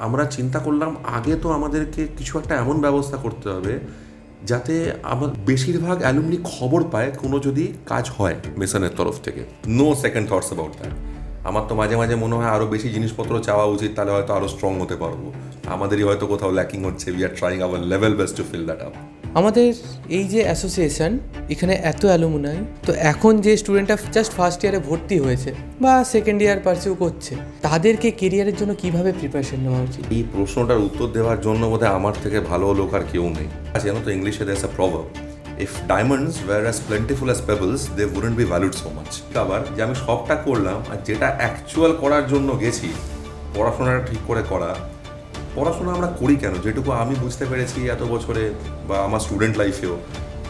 আমরা চিন্তা করলাম আগে তো আমাদেরকে কিছু একটা এমন ব্যবস্থা করতে হবে যাতে আমার বেশিরভাগ অ্যালুমনি খবর পায় কোনো যদি কাজ হয় মেসনের তরফ থেকে। No second thoughts about that. আমার তো মাঝে মাঝে মনে হয় আরও বেশি জিনিসপত্র চাওয়া উচিত, তাহলে হয়তো আরও স্ট্রং হতে পারবো। আমাদেরই হয়তো কোথাও ল্যাকিং হচ্ছে। We are trying our level best to fill that up. আমাদের এই যে অ্যাসোসিয়েশন, এখানে এত অ্যালুমিনাই, তো এখন যে স্টুডেন্টরা জাস্ট ফার্স্ট ইয়ারে ভর্তি হয়েছে বা সেকেন্ড ইয়ার পারসিউ করছে, তাদেরকে কেরিয়ারের জন্য কিভাবে প্রিপারেশন নেওয়া উচিত? এই প্রশ্নটার উত্তর দেওয়ার জন্য বোধহয় আমার থেকে ভালো লোক আর কেউ নেই। জানো তো, ইংলিশে there a proverb, if diamonds were as plentiful as pebbles they wouldn't be valued so much. আবার যে আমি সবটা করলাম আর যেটা অ্যাকচুয়াল করার জন্য গেছি, পড়াশোনাটা ঠিক করে করা। পড়াশোনা আমরা করি কেন? যেটুকু আমি বুঝতে পেরেছি এত বছরে বা আমার স্টুডেন্ট লাইফেও,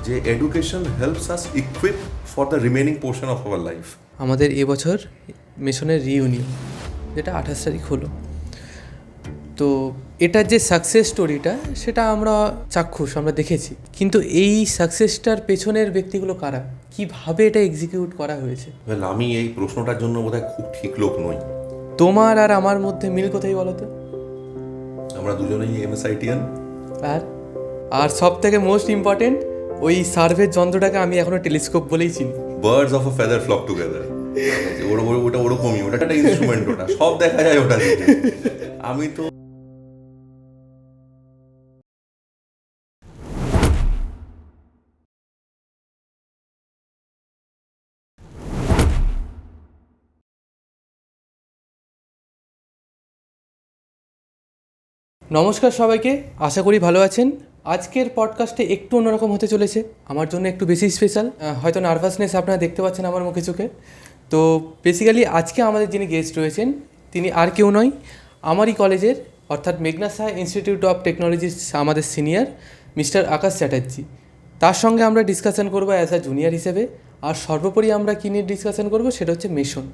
যে education helps us equip for the remaining portion of our life. আমাদের এবছর মিশনের রিইউনিয়ন, যেটা 28 তারিখ হলো, তো এটার যে সাকসেস স্টোরিটা সেটা আমরা চাক্ষুষ, আমরা দেখেছি। কিন্তু এই সাকসেসটার পেছনের ব্যক্তিগুলো কারা, কিভাবে এটা এক্সিকিউট করা হয়েছে? আমি এই প্রশ্নটার জন্য বোধহয় খুব ঠিক লোক নই। তোমার আর আমার মধ্যে মিল কোথায় বলো তো? আমরা দুজনেই এমএসআইটিয়ান। আর আর সব থেকে মোস্ট ইম্পর্টেন্ট, ওই সার্ভের যন্ত্রটাকে আমি এখনো টেলিস্কোপ বলেই চিনি। Birds of a feather flock together. ওটা ওরকমই, ওটা একটা ইনস্ট্রুমেন্ট, ওটা সব দেখা যায় ওটা থেকে। আমি তো নমস্কার সবাইকে, আশা করি ভালো আছেন। আজকের পডকাস্টে একটু অন্যরকম হতে চলেছে, আমার জন্য একটু বেশি স্পেশাল। হয়তো নার্ভাসনেস আপনারা দেখতে পাচ্ছেন আমার মুখে চোখে। তো বেসিক্যালি আজকে আমাদের যিনি গেস্ট রয়েছেন, তিনি আর কেউ নয়, আমারই কলেজের, অর্থাৎ মেঘনা সাহা ইনস্টিটিউট অফ টেকনোলজির আমাদের সিনিয়র মিস্টার আকাশ চ্যাটার্জি। তার সঙ্গে আমরা ডিসকাশন করবো অ্যাজ আ জুনিয়র হিসেবে। আর সর্বোপরি আমরা কী নিয়ে ডিসকাশন করবো, সেটা হচ্ছে মিশন,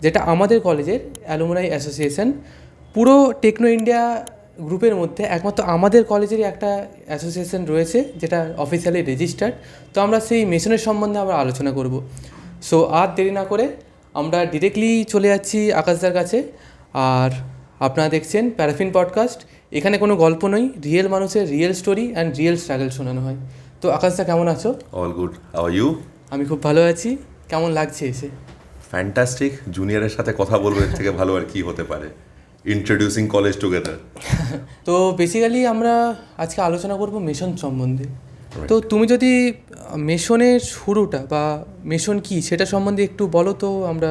যেটা আমাদের কলেজের অ্যালুমিনাই অ্যাসোসিয়েশন। পুরো টেকনো ইন্ডিয়া গ্রুপের মধ্যে একমাত্র আমাদের কলেজেরই একটা অ্যাসোসিয়েশন রয়েছে যেটা অফিসিয়ালি রেজিস্টার্ড। তো আমরা সেই মিশনের সম্বন্ধে আমরা আলোচনা করব। সো আর দেরি না করে আমরা ডিরেক্টলি চলে যাচ্ছি আকাশদার কাছে। আর আপনারা দেখছেন প্যারাফিন পডকাস্ট। এখানে কোনো গল্প নয়, রিয়েল মানুষের real story and real struggle শোনানো হয়। তো আকাশদা, কেমন আছো? All good, how are you? আমি খুব ভালো আছি। কেমন লাগছে এসে? ফ্যান্টাস্টিক। জুনিয়রের সাথে কথা বলবো, এর থেকে ভালো আর কি হতে পারে? Introducing college together. তো বেসিক্যালি আমরা আজকে আলোচনা করব মিশন সম্বন্ধে। তো তুমি যদি মিশনের শুরুটা বা মিশন কি সেটা সম্বন্ধে একটু বলো তো। আমরা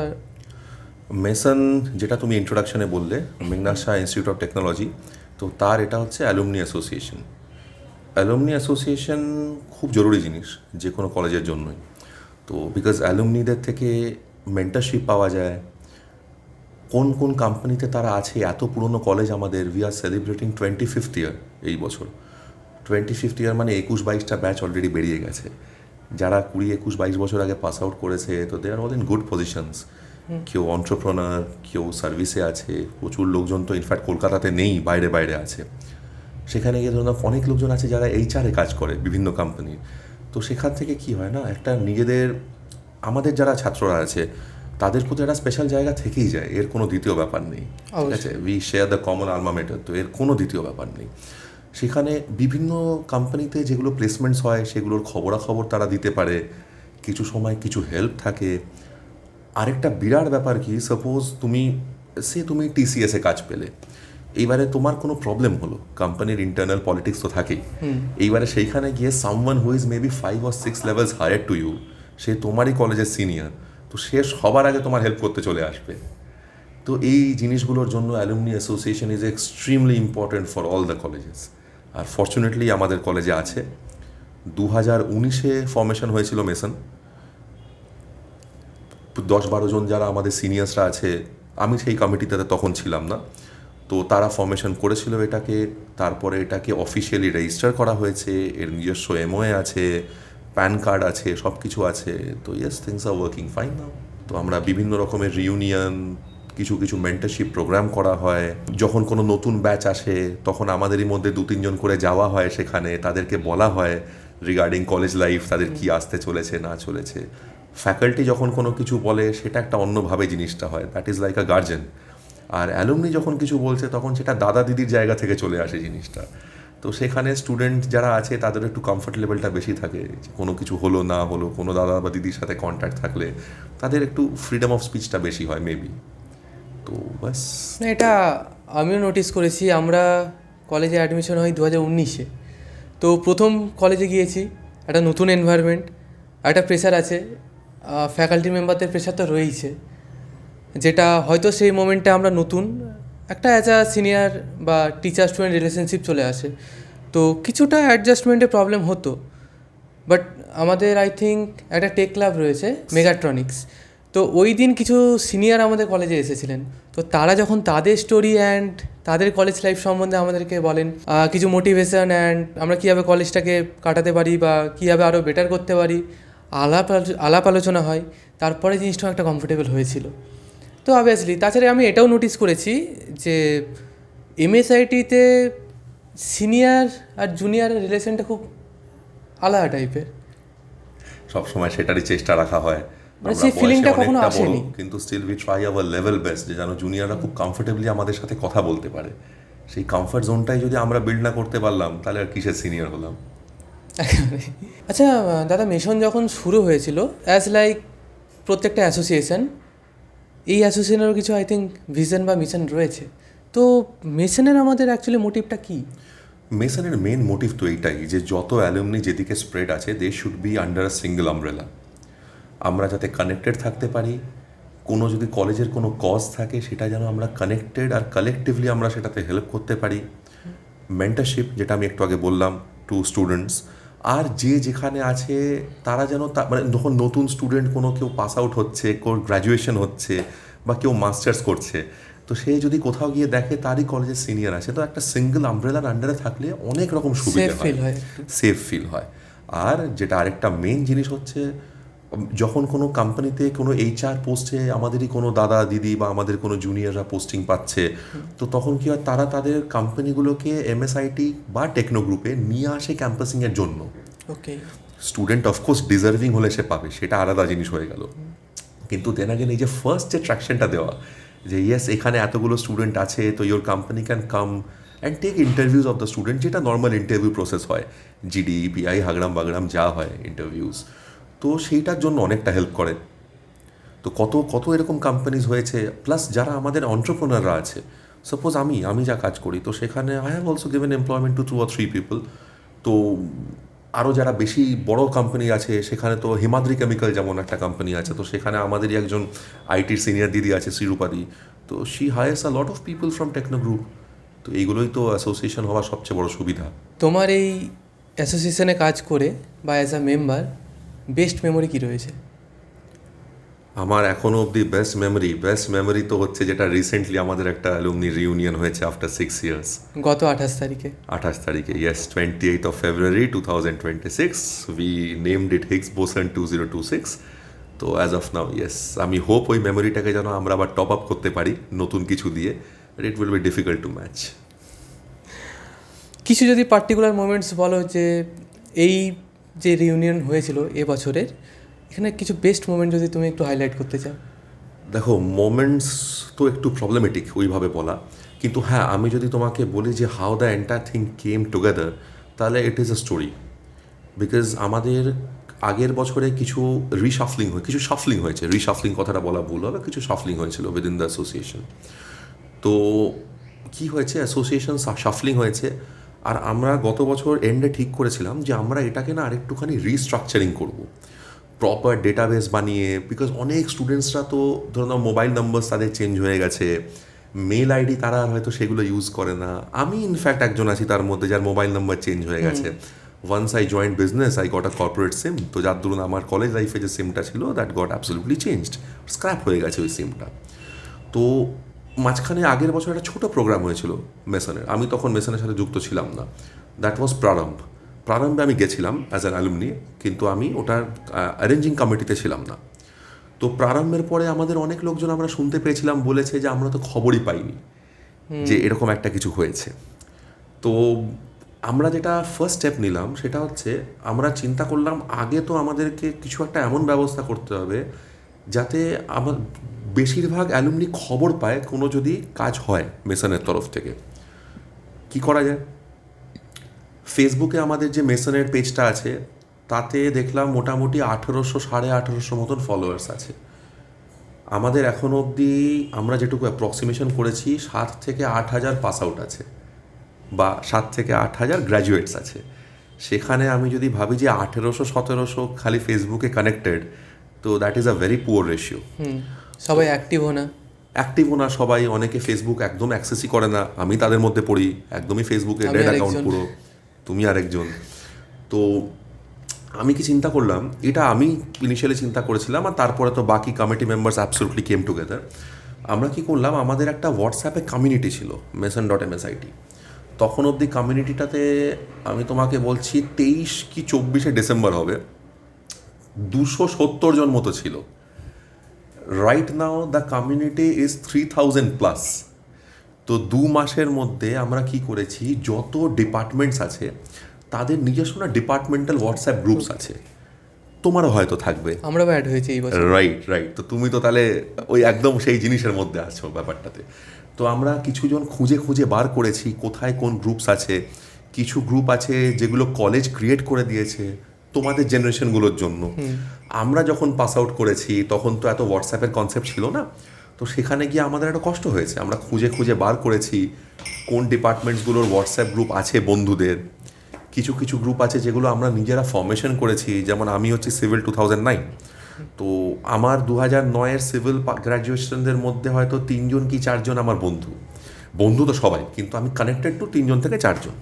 মেসন, যেটা তুমি ইন্ট্রোডাকশনে বললে, মেঘনা সাহা ইনস্টিটিউট অফ টেকনোলজি, তো তার এটা হচ্ছে অ্যালুমনি অ্যাসোসিয়েশন। অ্যালুমনি অ্যাসোসিয়েশন খুব জরুরি জিনিস যে কোনো কলেজের জন্যই। তো বিকজ অ্যালুমনিদের থেকে মেন্টারশিপ পাওয়া যায়। কোন কোন কোম্পানিতে তারা আছে, এত পুরনো কলেজ আমাদের। উই আর সেলিব্রেটিং 25th ইয়ার এই বছর। 25th ইয়ার মানে 21-22টা ব্যাচ অলরেডি বেরিয়ে গেছে। যারা 20-21-22 বছর আগে পাস আউট করেছে, তো দে আর অল ইন গুড পজিশনস। কেউ অন্ট্রপ্রনার, কেউ সার্ভিসে আছে। প্রচুর লোকজন তো ইনফ্যাক্ট কলকাতাতে নেই, বাইরে বাইরে আছে। সেখানে গিয়ে ধরুন অনেক লোকজন আছে যারা এইচআরে কাজ করে বিভিন্ন কোম্পানির। তো সেখান থেকে কি হয় না, একটা নিজেদের, আমাদের যারা ছাত্ররা আছে তাদের প্রতি একটা স্পেশাল জায়গা থেকেই যায়। এর কোনো দ্বিতীয় ব্যাপার নেই, ঠিক আছে? উই শেয়ার দ্য কমন আলমা মেটার, তো এর কোনো দ্বিতীয় ব্যাপার নেই। সেখানে বিভিন্ন কোম্পানিতে যেগুলো প্লেসমেন্টস হয় সেগুলোর খবরাখবর তারা দিতে পারে। কিছু সময় কিছু হেল্প থাকে। আরেকটা বিরাট ব্যাপার কি, সাপোজ তুমি টিসিএসে কাজ পেলে, এইবারে তোমার কোনো প্রবলেম হলো, কোম্পানির ইন্টারনাল পলিটিক্স তো থাকেই। এইবারে সেইখানে গিয়ে someone who is maybe 5 or 6 levels higher to you, সে তোমারই কলেজের সিনিয়র, তো সে সবার আগে তোমার হেল্প করতে চলে আসবে। তো এই জিনিসগুলোর জন্য alumni association is extremely important for all the colleges. আর ফর্চুনেটলি আমাদের কলেজে আছে। 2019-এ ফর্মেশন হয়েছিল মেসন। 10-12 জন যারা আমাদের সিনিয়র্সরা আছে, আমি সেই কমিটিতে তখন ছিলাম না, তো তারা ফর্মেশন করেছিল এটাকে। তারপরে এটাকে অফিসিয়ালি রেজিস্টার করা হয়েছে, এর নিজস্ব এমওএ আছে, প্যান কার্ড আছে, সব কিছু আছে। তো yes, things are working fine নাও। তো আমরা বিভিন্ন রকমের রিউনিয়ন, কিছু কিছু মেন্টারশিপ প্রোগ্রাম করা হয়। যখন কোনো নতুন ব্যাচ আসে তখন আমাদেরই মধ্যে 2-3 জন করে যাওয়া হয় সেখানে, তাদেরকে বলা হয় রিগার্ডিং কলেজ লাইফ, তাদের কি আসতে চলেছে না চলেছে। ফ্যাকাল্টি যখন কোনো কিছু বলে সেটা একটা অন্যভাবে জিনিসটা হয়, that is like a guardian. আর অ্যালুমনি যখন কিছু বলছে তখন সেটা দাদা দিদির জায়গা থেকে চলে আসে জিনিসটা। তো সেখানে স্টুডেন্ট যারা আছে তাদের একটু কমফর্ট লেভেলটা বেশি থাকে, যে কোনো কিছু হলো না হলো, কোনো দাদা বা দিদির সাথে কন্ট্যাক্ট থাকলে তাদের একটু ফ্রিডম অফ স্পিচটা বেশি হয় মেবি। তো বাস। না, এটা আমিও নোটিস করেছি। আমরা কলেজে অ্যাডমিশন হয় 2019-এ। তো প্রথম কলেজে গিয়েছি, একটা নতুন এনভায়রনমেন্ট, একটা প্রেশার আছে, ফ্যাকাল্টি মেম্বারদের প্রেশার তো রয়েইছে, যেটা হয়তো সেই মোমেন্টে আমরা নতুন একটা অ্যাজ আ সিনিয়র বা টিচার স্টুডেন্ট রিলেশনশিপ চলে আসে, তো কিছুটা অ্যাডজাস্টমেন্টের প্রবলেম হতো। বাট আমাদের আই থিঙ্ক একটা টেক ক্লাব রয়েছে মেগাট্রনিক্স, তো ওই দিন কিছু সিনিয়র আমাদের কলেজে এসেছিলেন। তো তারা যখন তাদের স্টোরি অ্যান্ড তাদের কলেজ লাইফ সম্বন্ধে আমাদেরকে বলেন, কিছু মোটিভেশন অ্যান্ড আমরা কীভাবে কলেজটাকে কাটাতে পারি বা কীভাবে আরও বেটার করতে পারি, আলাপ আলোচনা হয়, তারপরে জিনিসটা একটা কমফোর্টেবল হয়েছিল। তো অবভিয়াসলি তাছাড়া আমি এটাও নোটিস করেছি যে এমএসআইটিতে সিনিয়র আর জুনিয়রের রিলেশনটা খুব আলাদা টাইপের। সবসময় সেটারই চেষ্টা রাখা হয়। মানে আমরা সেই বয়সে ফিলিংটা কখনো অনেকটা বড়, আসেনি। কিন্তু still we try our level best যে যেন জুনিয়ররা খুব কমফোর্টেবলি আমাদের সাথে কথা বলতে পারে। সেই কমফর্ট জোনটাই যদি আমরা বিল্ড না করতে পারলাম তাহলে আর কিসের সিনিয়র হলাম। একেবারে। আচ্ছা দাদা, মিশন যখন শুরু হয়েছিল অ্যাজ লাইক প্রত্যেকটা অ্যাসোসিয়েশন, এই অ্যাসোসিয়েশনেরও কিছু আই থিঙ্ক ভিশন বা মিশন রয়েছে, তো মিশনের আমাদের অ্যাকচুয়ালি মোটিভটা কী? মেসনের মেন মোটিভ তো এইটাই যে যত অ্যালুমনি যেদিকে স্প্রেড আছে they should be under a single umbrella. আমরা যাতে কানেক্টেড থাকতে পারি, কোনো যদি কলেজের কোনো কজ থাকে সেটা যেন আমরা কানেক্টেড আর কালেকটিভলি আমরা সেটাতে হেল্প করতে পারি। মেন্টারশিপ, যেটা আমি একটু আগে বললাম, টু স্টুডেন্টস, আর যে যেখানে আছে তারা যেন মানে যখন নতুন স্টুডেন্ট কোনো কেউ পাস আউট হচ্ছে, কেউ গ্র্যাজুয়েশন হচ্ছে বা কেউ মাস্টার্স করছে, তো সে যদি কোথাও গিয়ে দেখে তারই কলেজের সিনিয়র আছে, তো একটা সিঙ্গেল আমব্রেলার আন্ডারে থাকলে অনেক রকম সুবিধা ফিল হয়, সেফ ফিল হয়। আর যেটা আরেকটা মেন জিনিস হচ্ছে, যখন কোনো কোম্পানিতে কোনো এইচআর পোস্টে আমাদেরই কোনো দাদা দিদি বা আমাদের কোনো জুনিয়ররা পোস্টিং পাচ্ছে, তো তখন কি হয়, তারা তাদের কোম্পানিগুলোকে এমএসআইটি বা টেকনো গ্রুপে নিয়ে আসে ক্যাম্পাসিংয়ের জন্য। ওকে। স্টুডেন্ট অফকোর্স ডিজার্ভিং হলে সে পাবে, সেটা আলাদা জিনিস হয়ে গেল, কিন্তু দেন আগেন এই যে ফার্স্ট যে ট্র্যাকশনটা দেওয়া যে ইয়েস এখানে এতগুলো স্টুডেন্ট আছে, তো your company can come and take interviews of the student, যেটা নর্মাল ইন্টারভিউ প্রসেস হয়, জিডি পিআই হাগড়াম বাগড়াম যা হয় ইন্টারভিউজ, তো সেইটার জন্য অনেকটা হেল্প করে। তো কত কত এরকম কোম্পানিজ হয়েছে, প্লাস যারা আমাদের অন্টারপ্রেনাররা আছে, সাপোজ আমি যা কাজ করি, তো সেখানে I have also given employment two 2 or 3 people. তো আরও যারা বেশি বড় কোম্পানি আছে সেখানে তো হিমাদ্রি কেমিক্যাল যেমন একটা কোম্পানি আছে, তো সেখানে আমাদেরই একজন আইটির সিনিয়র দিদি আছে শ্রীরূপাদি, তো she hires a lot of people from Techno group. তো এইগুলোই তো অ্যাসোসিয়েশন হওয়ার সবচেয়ে বড় সুবিধা। তোমার এই অ্যাসোসিয়েশনে কাজ করে বা as a member best memory কী রয়েছে? আমার এখনও অবধি বেস্ট মেমোরি তো হচ্ছে যেটা রিসেন্টলি আমাদের একটা অ্যালুমনি রিউনিয়ন হয়েছে আফটার 6 years। গত 28 তারিখে। 28 তারিখে, yes, 28th of February 2026, we named it Higgs boson 2026। তো অ্যাজ অফ নাও ইয়েস, আমি হোপ ওই মেমোরিটাকে যেন আমরা আবার টপ আপ করতে পারি নতুন কিছু দিয়ে, but it will be difficult to match. কিছু যদি পার্টিকুলার মোমেন্টস বলো যে এই যে রিউনিয়ন হয়েছিল এবছরের, এখানে কিছু বেস্ট মোমেন্ট যদি তুমি একটু হাইলাইট করতে চাও। দেখো, মোমেন্টস তো একটু প্রবলেমেটিক ওইভাবে বলা, কিন্তু হ্যাঁ আমি যদি তোমাকে বলি যে how the entire thing came together, তাহলে it is a story. Because আমাদের আগের বছরে কিছু শাফলিং হয়েছে, রিশাফলিং কথাটা বলা ভুল হবে, কিছু শাফলিং হয়েছিল উইদিন দ্য অ্যাসোসিয়েশন। তো কি হয়েছে, অ্যাসোসিয়েশন শাফলিং হয়েছে, আর আমরা গত বছর এন্ডে ঠিক করেছিলাম যে আমরা এটাকে না আরেকটুখানি রিস্ট্রাকচারিং করব, প্রপার ডেটাবেস বানিয়ে, বিকজ অনেক স্টুডেন্টসরা তো ধরো মোবাইল নাম্বার তাদের চেঞ্জ হয়ে গেছে, মেল আইডি তারা হয়তো সেগুলো ইউজ করে না। আমি ইনফ্যাক্ট একজন আছি তার মধ্যে যার মোবাইল নাম্বার চেঞ্জ হয়ে গেছে। Once I joined business I got a corporate SIM, তো যার দরুন আমার কলেজ লাইফে যে সিমটা ছিল that got absolutely changed, scrap হয়ে গেছে ওই সিমটা। তো মাঝখানে আগের বছর একটা ছোটো প্রোগ্রাম হয়েছিল মেসনের, আমি তখন মেসনের সাথে যুক্ত ছিলাম না, দ্যাট ওয়াজ প্রারম্ভে আমি গেছিলাম অ্যাজ অ্যান অ্যালুমনি, কিন্তু আমি ওটার অ্যারেঞ্জিং কমিটিতে ছিলাম না। তো প্রারম্ভের পরে আমাদের অনেক লোকজন আমরা শুনতে পেয়েছিলাম বলেছে যে আমরা তো খবরই পাইনি যে এরকম একটা কিছু হয়েছে। তো আমরা যেটা ফার্স্ট স্টেপ নিলাম সেটা হচ্ছে, আমরা চিন্তা করলাম আগে তো আমাদেরকে কিছু একটা এমন ব্যবস্থা করতে হবে যাতে আমার বেশিরভাগ অ্যালুমনি খবর পায় কোনো যদি কাজ হয় মেসনের তরফ থেকে। কি করা যায়? ফেসবুকে আমাদের যে মেসনের পেজটা আছে তাতে দেখলাম মোটামুটি 1800-1850 মতন ফলোয়ার্স আছে। আমাদের এখনও অবধি আমরা যেটুকু অ্যাপ্রক্সিমেশন করেছি 7,000-8,000 পাস আউট আছে, বা 7,000-8,000 গ্র্যাজুয়েটস আছে। সেখানে আমি যদি ভাবি যে 1800-1700 খালি ফেসবুকে কানেক্টেড, তো that is a very poor ratio. সবাই অ্যাক্টিভও না। অ্যাক্টিভও না সবাই, অনেকে ফেসবুক একদম অ্যাক্সেসই করে না, আমি তাদের মধ্যে পড়ি, একদমই ফেসবুকে আমি ডেড আরেকজন। অ্যাকাউন্ট পুরো, তুমি আরেকজন। তো আমি কি চিন্তা করলাম, এটা আমি ইনিশিয়ালি চিন্তা করেছিলাম, আর তারপরে তো বাকি কমিটি মেম্বার্স অ্যাবসলিউটলি কেম টুগেদার। আমরা কি করলাম, আমাদের একটা হোয়াটসঅ্যাপে কমিউনিটি ছিল mason.msit। তখন অবধি কমিউনিটিটাতে আমি তোমাকে বলছি 23 কি 24 ডিসেম্বর হবে, 270 জন মতো ছিল। Right now the community is 3000 plus. তো 2 মাসের মধ্যে আমরা কি করেছি, যত ডিপার্টমেন্টস আছে তাদের নিজস্ব না ডিপার্টমেন্টাল হোয়াটসঅ্যাপ গ্রুপস আছে, তোমারও হয়তো থাকবে। আমরাও অ্যাড হয়েছি এই বছর। রাইট। তো তুমি তো তাহলে ওই একদম সেই জিনিসের মধ্যে আছো ব্যাপারটাতে। তো আমরা কিছুজন খুঁজে খুঁজে বার করেছি কোথায় কোন গ্রুপস আছে। কিছু গ্রুপ আছে যেগুলো কলেজ ক্রিয়েট করে দিয়েছে তোমাদের জেনারেশনগুলোর জন্য। আমরা যখন পাস আউট করেছি তখন তো এত হোয়াটসঅ্যাপের কনসেপ্ট ছিল না, তো সেখানে গিয়ে আমাদের একটা কষ্ট হয়েছে। আমরা খুঁজে খুঁজে বার করেছি কোন ডিপার্টমেন্টসগুলোর হোয়াটসঅ্যাপ গ্রুপ আছে বন্ধুদের। কিছু কিছু গ্রুপ আছে যেগুলো আমরা নিজেরা ফর্মেশন করেছি, যেমন আমি হচ্ছে সিভিল 2009, তো আমার 2009-এর সিভিল গ্র্যাজুয়েশনদের মধ্যে হয়তো 3জন কি 4জন আমার বন্ধু তো সবাই, কিন্তু আমি কানেক্টেড টু 3জন থেকে 4জন।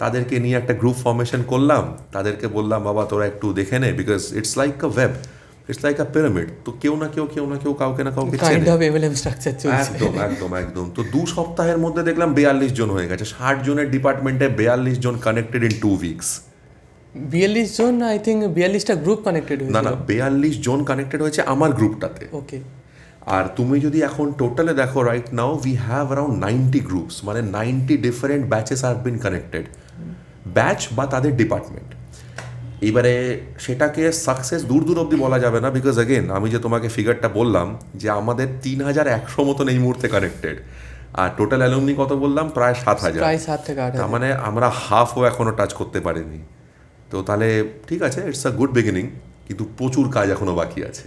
তাদেরকে নিয়ে একটা গ্রুপ ফর্মেশন করলাম, তাদেরকে বললাম বাবা তোরা একটু দেখে নে, because it's like a web, it's like a pyramid. তো কেউ না কেউ কাউকে না কাউকে কাইন্ড চেনে। অফ এমএলএম স্ট্রাকচার চলছে। একদম। তো 2 সপ্তাহের মধ্যে দেখলাম 42 জন হয়ে গেছে। 60 জনের ডিপার্টমেন্টে 42 জন কানেক্টেড ইন 2 উইকস। 42 জন, আই থিঙ্ক 42টা গ্রুপ কানেক্টেড হয়েছে। না 42 জন কানেক্টেড হয়েছে আমার গ্রুপটাতে। ওকে। আর তুমি যদি এখন টোটালে দেখো, right now we have around 90 groups, মানে 90 different batches have been connected, batch বা তাদের ডিপার্টমেন্ট। এবারে সেটাকে সাকসেস দূর অবধি বলা যাবে না, বিকজ অ্যাগেন আমি যে তোমাকে ফিগারটা বললাম যে আমাদের 3100 মতন এই মুহূর্তে কানেক্টেড, আর টোটাল অ্যালুমনি কত বললাম, প্রায় 7000। প্রায় 7 থেকে 8 তার মানে আমরা হাফও এখনও টাচ করতে পারিনি। তো তাহলে ঠিক আছে, ইটস আ গুড বিগিনিং, কিন্তু প্রচুর কাজ এখনও বাকি আছে।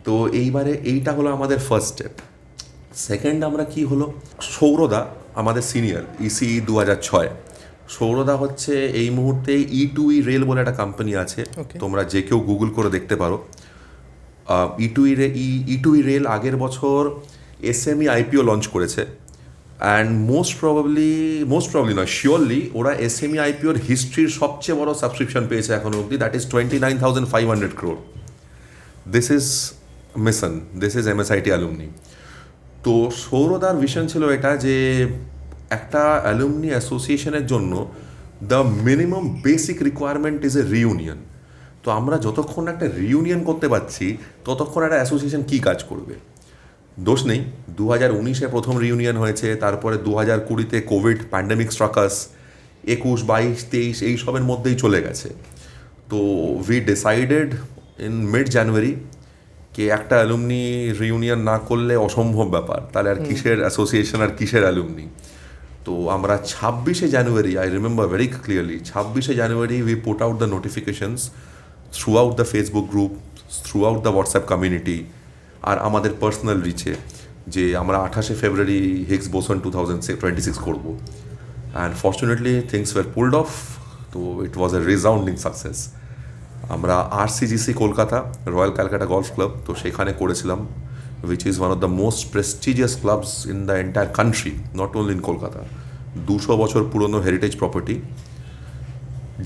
তো এইবারে এইটা হলো আমাদের ফার্স্ট স্টেপ। সেকেন্ড আমরা কি হলো, সৌরদা আমাদের সিনিয়র ইসি 2006। সৌরদা হচ্ছে এই মুহূর্তে E2E রেল বলে একটা কোম্পানি আছে, Okay. তোমরা যে কেউ গুগল করে দেখতে পারো। E2E রেল আগের বছর SME IPO লঞ্চ করেছে, অ্যান্ড মোস্ট প্রবাবলি নয়, শিওরলি ওরা SME IPOর হিস্ট্রির সবচেয়ে বড় সাবস্ক্রিপশন পেয়েছে এখনো অবধি, that is 29,500 crore। This is mission, this is MSIT alumni. তো সৌরদার ভিশন ছিল এটা যে একটা অ্যালুমনি অ্যাসোসিয়েশনের জন্য the minimum basic requirement is a reunion. তো আমরা যতক্ষণ একটা রিউনিয়ন করতে পারছি ততক্ষণ একটা অ্যাসোসিয়েশন কী কাজ করবে। দোষ নেই, 2019-এ প্রথম রিউনিয়ন হয়েছে, তারপরে 2020-তে কোভিড প্যান্ডেমিক স্ট্রাকাস, 21, 22, 23 এই সবের মধ্যেই চলে গেছে। তো উই ডিসাইডেড ইন মিড জানুয়ারি কে একটা অ্যালুমনি রিউনিয়ন না করলে অসম্ভব ব্যাপার, তাহলে আর কিসের অ্যাসোসিয়েশন আর কিসের অ্যালুমনি। তো আমরা 26শে January, I remember very clearly, 26শে January we put out the notifications throughout the Facebook group, throughout the WhatsApp community, আর আমাদের পার্সোনাল রিচে, যে আমরা 28শে ফেব্রুয়ারি হিগস বোসন 2026 করবো। And fortunately things war pulled of, তো ইট ওয়াজ এ রিসাউন্ডিং সাকসেস। আমরা RCGC Kolkata, royal Calcutta golf club, তো সেখানে করেছিলাম, which is one of the most prestigious clubs in the entire country, not only in Kolkata. 200 বছর পুরনো হেরিটেজ প্রপার্টি,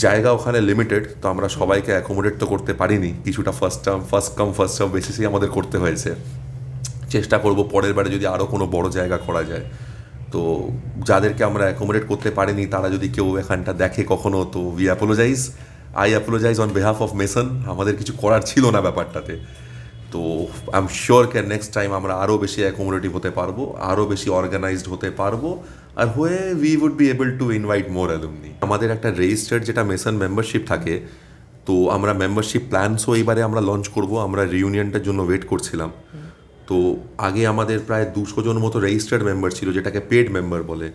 জায়গা ওখানে লিমিটেড, তো আমরা সবাইকে অ্যাকোমোডেট তো করতে পারিনি, কিছুটা ফার্স্ট কাম ফার্স্ট সার্ভ বেসিসেই আমাদের করতে হয়েছে। চেষ্টা করব পরের বারে যদি আরও কোনো বড় জায়গা করা যায়। তো যাদেরকে আমরা অ্যাকোমোডেট করতে পারিনি তারা যদি কেউ এখানটা দেখে কখনো, তো we I apologize on behalf of Mason. আমাদের কিছু করার ছিল না ব্যাপারটাতে। তো আই এম শিওর কে নেক্সট টাইম আমরা আরও বেশি অ্যাকোমোডেটিভ হতে পারবো, আরও বেশি অর্গানাইজড হতে পারবো, আর হয়ে we would be able to invite more alumni. আমাদের একটা রেজিস্টার্ড যেটা মেসন মেম্বারশিপ থাকে, তো আমরা মেম্বারশিপ প্ল্যানসও এইবারে আমরা লঞ্চ করব। আমরা রিউনিয়নটার জন্য ওয়েট করছিলাম, তো আগে আমাদের প্রায় 200 জন মতো রেজিস্টার্ড মেম্বার ছিল, যেটাকে পেড মেম্বার বলে।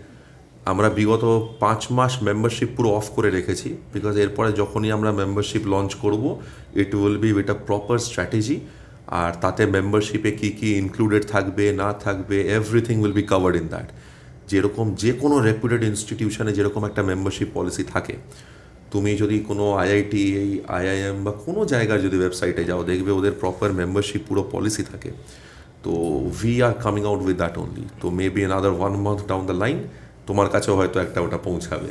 আমরা বিগত 5 মাস মেম্বারশিপ পুরো অফ করে রেখেছি, বিকজ এরপরে যখনই আমরা মেম্বারশিপ লঞ্চ করব, it will be with a proper strategy. আর তাতে মেম্বারশিপে কী কী ইনক্লুডেড থাকবে না থাকবে, everything will be covered in that. যেরকম যে কোনো রেপুটেড ইনস্টিটিউশনে যেরকম একটা মেম্বারশিপ পলিসি থাকে, তুমি যদি কোনো আইআইটি, আইআইএম বা কোনো জায়গার যদি ওয়েবসাইটে যাও, দেখবে ওদের প্রপার মেম্বারশিপ পুরো পলিসি থাকে। তো we are coming out with that only. তো maybe another 1 month down the line তোমার কাছেও হয়তো একটা ওটা পৌঁছাবে।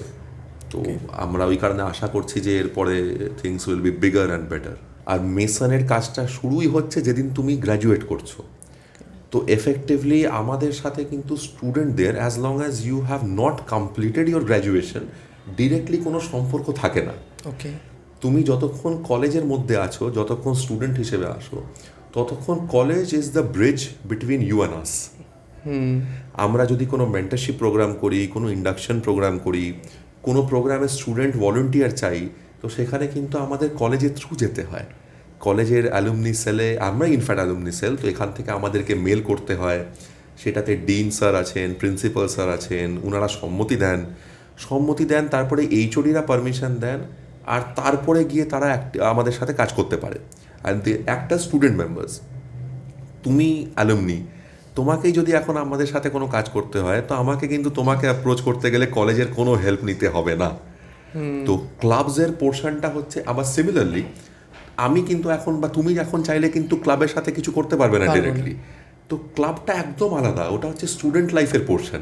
তো আমরা ওই কারণে আশা করছি যে এরপরে things will be bigger and better. আর মেসনের কাজটা শুরুই হচ্ছে যেদিন তুমি গ্র্যাজুয়েট করছো। তো এফেক্টিভলি আমাদের সাথে কিন্তু স্টুডেন্টদের, as long as you have not completed your graduation, directly কোনো সম্পর্ক থাকে না। ওকে। তুমি যতক্ষণ কলেজের মধ্যে আছো, যতক্ষণ স্টুডেন্ট হিসেবে আসো, ততক্ষণ college is the bridge between you and us. আমরা যদি কোনো মেন্টারশিপ প্রোগ্রাম করি, কোনো ইন্ডাকশন প্রোগ্রাম করি, কোনো প্রোগ্রামে স্টুডেন্ট ভলেন্টিয়ার চাই, তো সেখানে কিন্তু আমাদের কলেজের থ্রু যেতে হয়। কলেজের অ্যালুমনি সেলে, আমরা ইনফ্যাক্ট অ্যালুমনি সেল, তো এখান থেকে আমাদেরকে মেল করতে হয়। সেটাতে ডিন স্যার আছেন, প্রিন্সিপাল স্যার আছেন, ওনারা সম্মতি দেন, তারপরে এইচওডিরা পারমিশন দেন, আর তারপরে গিয়ে তারা আমাদের সাথে কাজ করতে পারে। আর একটা স্টুডেন্ট মেম্বার্স, তুমি অ্যালুমনি, তোমাকেই যদি এখন আমাদের সাথে কোনো কাজ করতে হয়, তো আমাকে কিন্তু তোমাকে অ্যাপ্রোচ করতে গেলে কলেজের কোনো হেল্প নিতে হবে না। তো ক্লাবসের পোর্শনটা হচ্ছে আবার সিমিলারলি, আমি কিন্তু এখন বা তুমি এখন চাইলে কিন্তু ক্লাবের সাথে কিছু করতে পারবে না ডিরেক্টলি। তো ক্লাবটা একদম আলাদা, ওটা হচ্ছে স্টুডেন্ট লাইফের পোর্শন।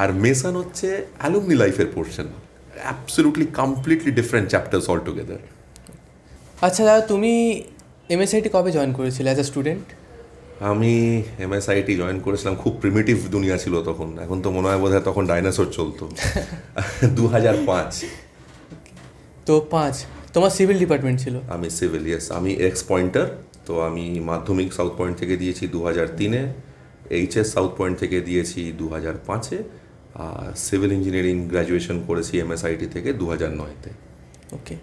আর মেসন হচ্ছে অ্যালুমনি লাইফের portion. Absolutely completely different chapters all together. আচ্ছা দাদা, তুমি এমএসআইটি কবে জয়েন করেছিলে অ্যাজ আ স্টুডেন্ট? আমি এমএসআইটি জয়েন করেছিলাম, খুব প্রিমিটিভ দুনিয়া ছিল তখন, এখন তো মনে হয় বোধহয় তখন ডাইনোসর চলতো। 2005। তো 5, তোমার সিভিল ডিপার্টমেন্ট ছিল? আমি সিভিল, ইয়েস, আমি এক্স পয়েন্টার। তো আমি মাধ্যমিক সাউথ পয়েন্ট থেকে দিয়েছি 2003-এ, এইচএস সাউথ পয়েন্ট থেকে দিয়েছি 2005-এ, আর সিভিল ইঞ্জিনিয়ারিং গ্র্যাজুয়েশন করেছি এমএসআইটি থেকে 2009-তে। ওকে।